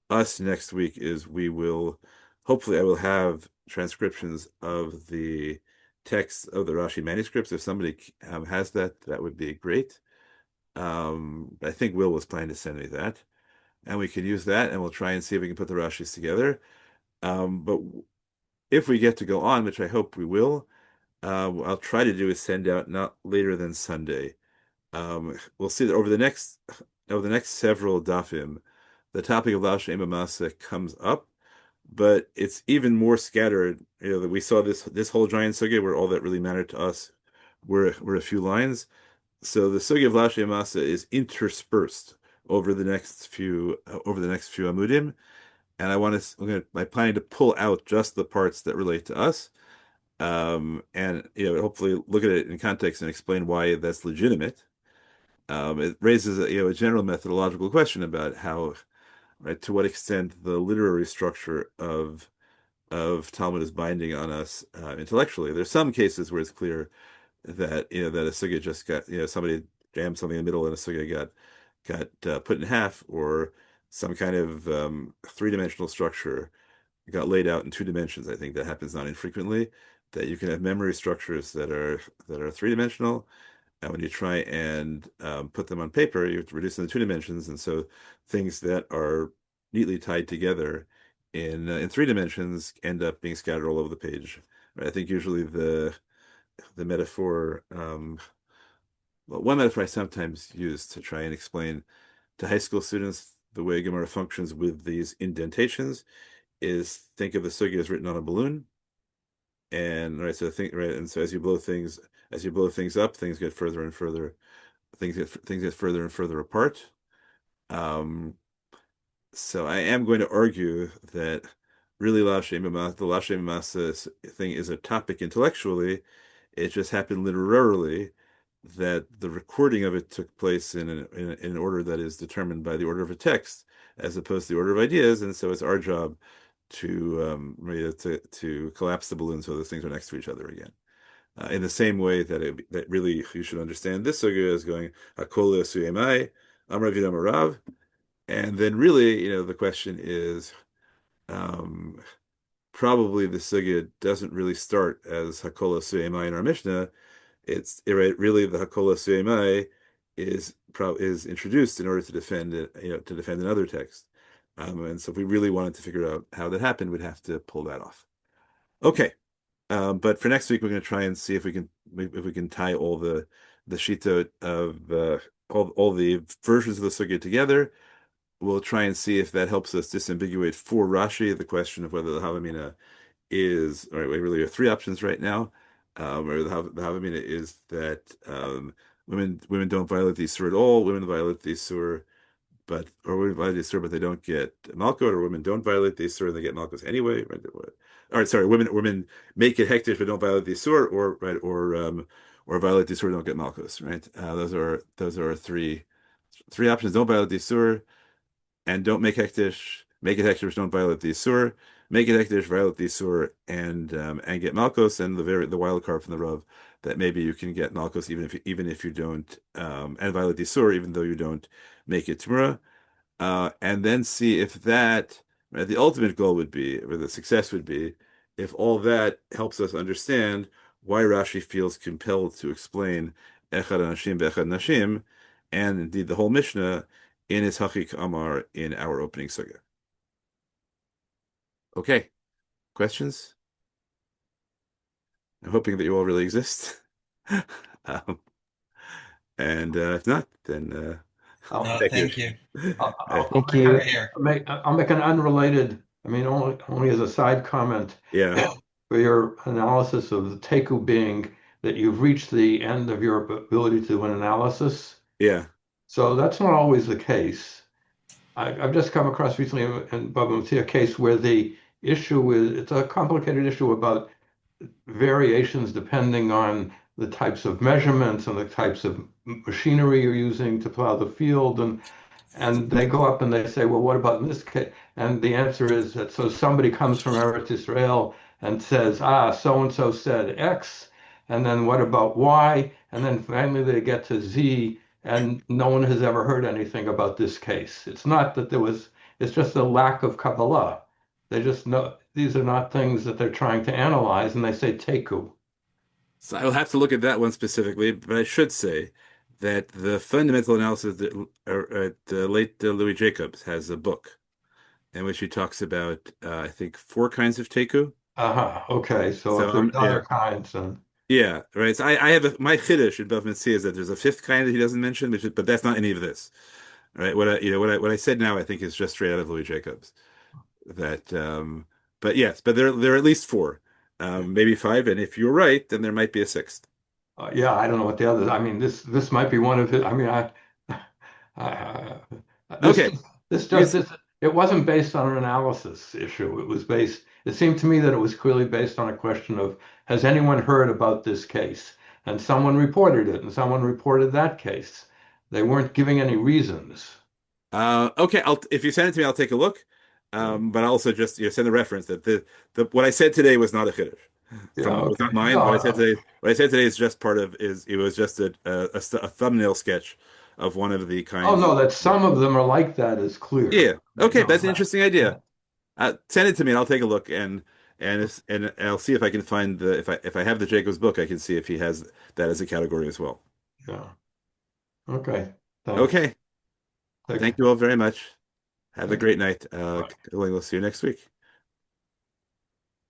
us next week is we will hopefully I will have transcriptions of the text of the Rashi manuscripts. If somebody has that, that would be great. I think Will was planning to send me that, and we can use that, and we'll try and see if we can put the Rashis together. But if we get to go on, which I hope we will, what I'll try to do is send out not later than Sunday. We'll see that over the next several dafim, the topic of Lav She'ein Bo Maseh comes up, but it's even more scattered. That we saw this whole giant sugya where all that really mattered to us were a few lines. So the sugya of Lav She'ein Bo Maseh is interspersed over the next few amudim, and I'm planning to pull out just the parts that relate to us, and hopefully look at it in context and explain why that's legitimate. It raises a general methodological question about how, right, to what extent the literary structure of Talmud is binding on us intellectually. There's some cases where it's clear that that a sugya just got somebody jammed something in the middle and a sugya got put in half, or some kind of three-dimensional structure got laid out in two dimensions. I think that happens not infrequently. That you can have memory structures that are three-dimensional, and when you try and put them on paper, you have to reduce them to two dimensions, and so things that are neatly tied together in three dimensions end up being scattered all over the page. Right? I think usually the metaphor, well, one metaphor I sometimes use to try and explain to high school students the way Gemara functions with these indentations is think of the sugya as written on a balloon, and right, so think right, and so as you blow things up, things get further and further, things get further and further apart. Um, so I am going to argue that really the Lav She'ein Bo Maseh thing is a topic intellectually. It just happened literarily that the recording of it took place in an order that is determined by the order of a text as opposed to the order of ideas, and so it's our job to collapse the balloon so those things are next to each other again. In the same way that really you should understand this sugya as going Hakol Suyemai, Amrav Yudam Arav, and then really, the question is um, probably the sugya doesn't really start as Hakol Suyemai in our Mishnah. It's right, really the Hakol Suyemai is introduced in order to defend it, to defend another text. And so if we really wanted to figure out how that happened, we'd have to pull that off. Okay. But for next week, we're going to try and see if we can tie all the shitot of all the versions of the sugya together. We'll try and see if that helps us disambiguate for Rashi the question of whether the Havamina is. All right, we really have three options right now. Where the Havamina is that women don't violate the Isur at all. Women violate the Isur or women violate the Isur, but they don't get Malkut, or women don't violate the Isur and they get Malkut anyway. Right? All right, sorry, women make it hektish but don't violate the Isur, or violate the Isur and don't get Malkut. Right? Those are three options. Don't violate the Isur and don't make it hektish, don't violate the Isur, make it Hekdesh, violate the Isur, and get Malkos and the wild card from the Rav that maybe you can get Malkos even if you don't and violate the Isur even though you don't make it Temurah, and then see if that right, the ultimate goal would be, or the success would be, if all that helps us understand why Rashi feels compelled to explain Echad Anashim Be'echad Nashim, and indeed the whole Mishnah in his Hachik Amar in our opening sugya. Okay, questions? I'm hoping that you all really exist. um, and if not, then I'll, No, thank you. thank you. I'll Thank make you. We're here. I'll make an unrelated, I mean, only as a side comment Yeah, for your analysis of the teku being that you've reached the end of your ability to do an analysis. yeah. So that's not always the case. I've just come across recently in Baba Metzia a case where the issue is, it's a complicated issue about variations depending on the types of measurements and the types of machinery you're using to plow the field. And they go up and they say, well, what about in this case? And the answer is that so somebody comes from Eretz Israel and says, so and so said X, and then what about Y? And then finally they get to Z, and no one has ever heard anything about this case. It's not that there was, it's just a lack of Kabbalah. They just know these are not things that they're trying to analyze, and they say teku. So I'll have to look at that one specifically, but I should say that the fundamental analysis that the late Louis Jacobs has a book in which he talks about, I think, four kinds of teku. Okay. So if So there's yeah, other kinds, then yeah, right. So I have my chiddush in Bava Metzia is that there's a fifth kind that he doesn't mention, but that's not any of this, right? What I said now I think is just straight out of Louis Jacobs. That, but yes, but there are at least four, maybe five, and if you're right, then there might be a sixth. yeah, I don't know what the others. I mean, this might be one of his. I mean, I this Okay, this just yes. this it wasn't based on an analysis issue. It was based. It seemed to me that it was clearly based on a question of has anyone heard about this case? And someone reported it, and someone reported that case. They weren't giving any reasons. Okay, if you send it to me, I'll take a look. But I'll also just send the reference that the what I said today was not a chiddush Yeah. was Okay. not mine. No. What I said today is just part of is it was just a thumbnail sketch of one of the Oh kinds. no, that some of them are like that is clear. Yeah. Okay, No. that's an interesting idea. Send it to me, and I'll take a look and I'll see if I can find the if I have the Jacobs book, I can see if he has that as a category as well. Yeah. Okay. Thanks. Okay. Take Thank you all very much. Have a care. great night. Bye. We'll see you next week.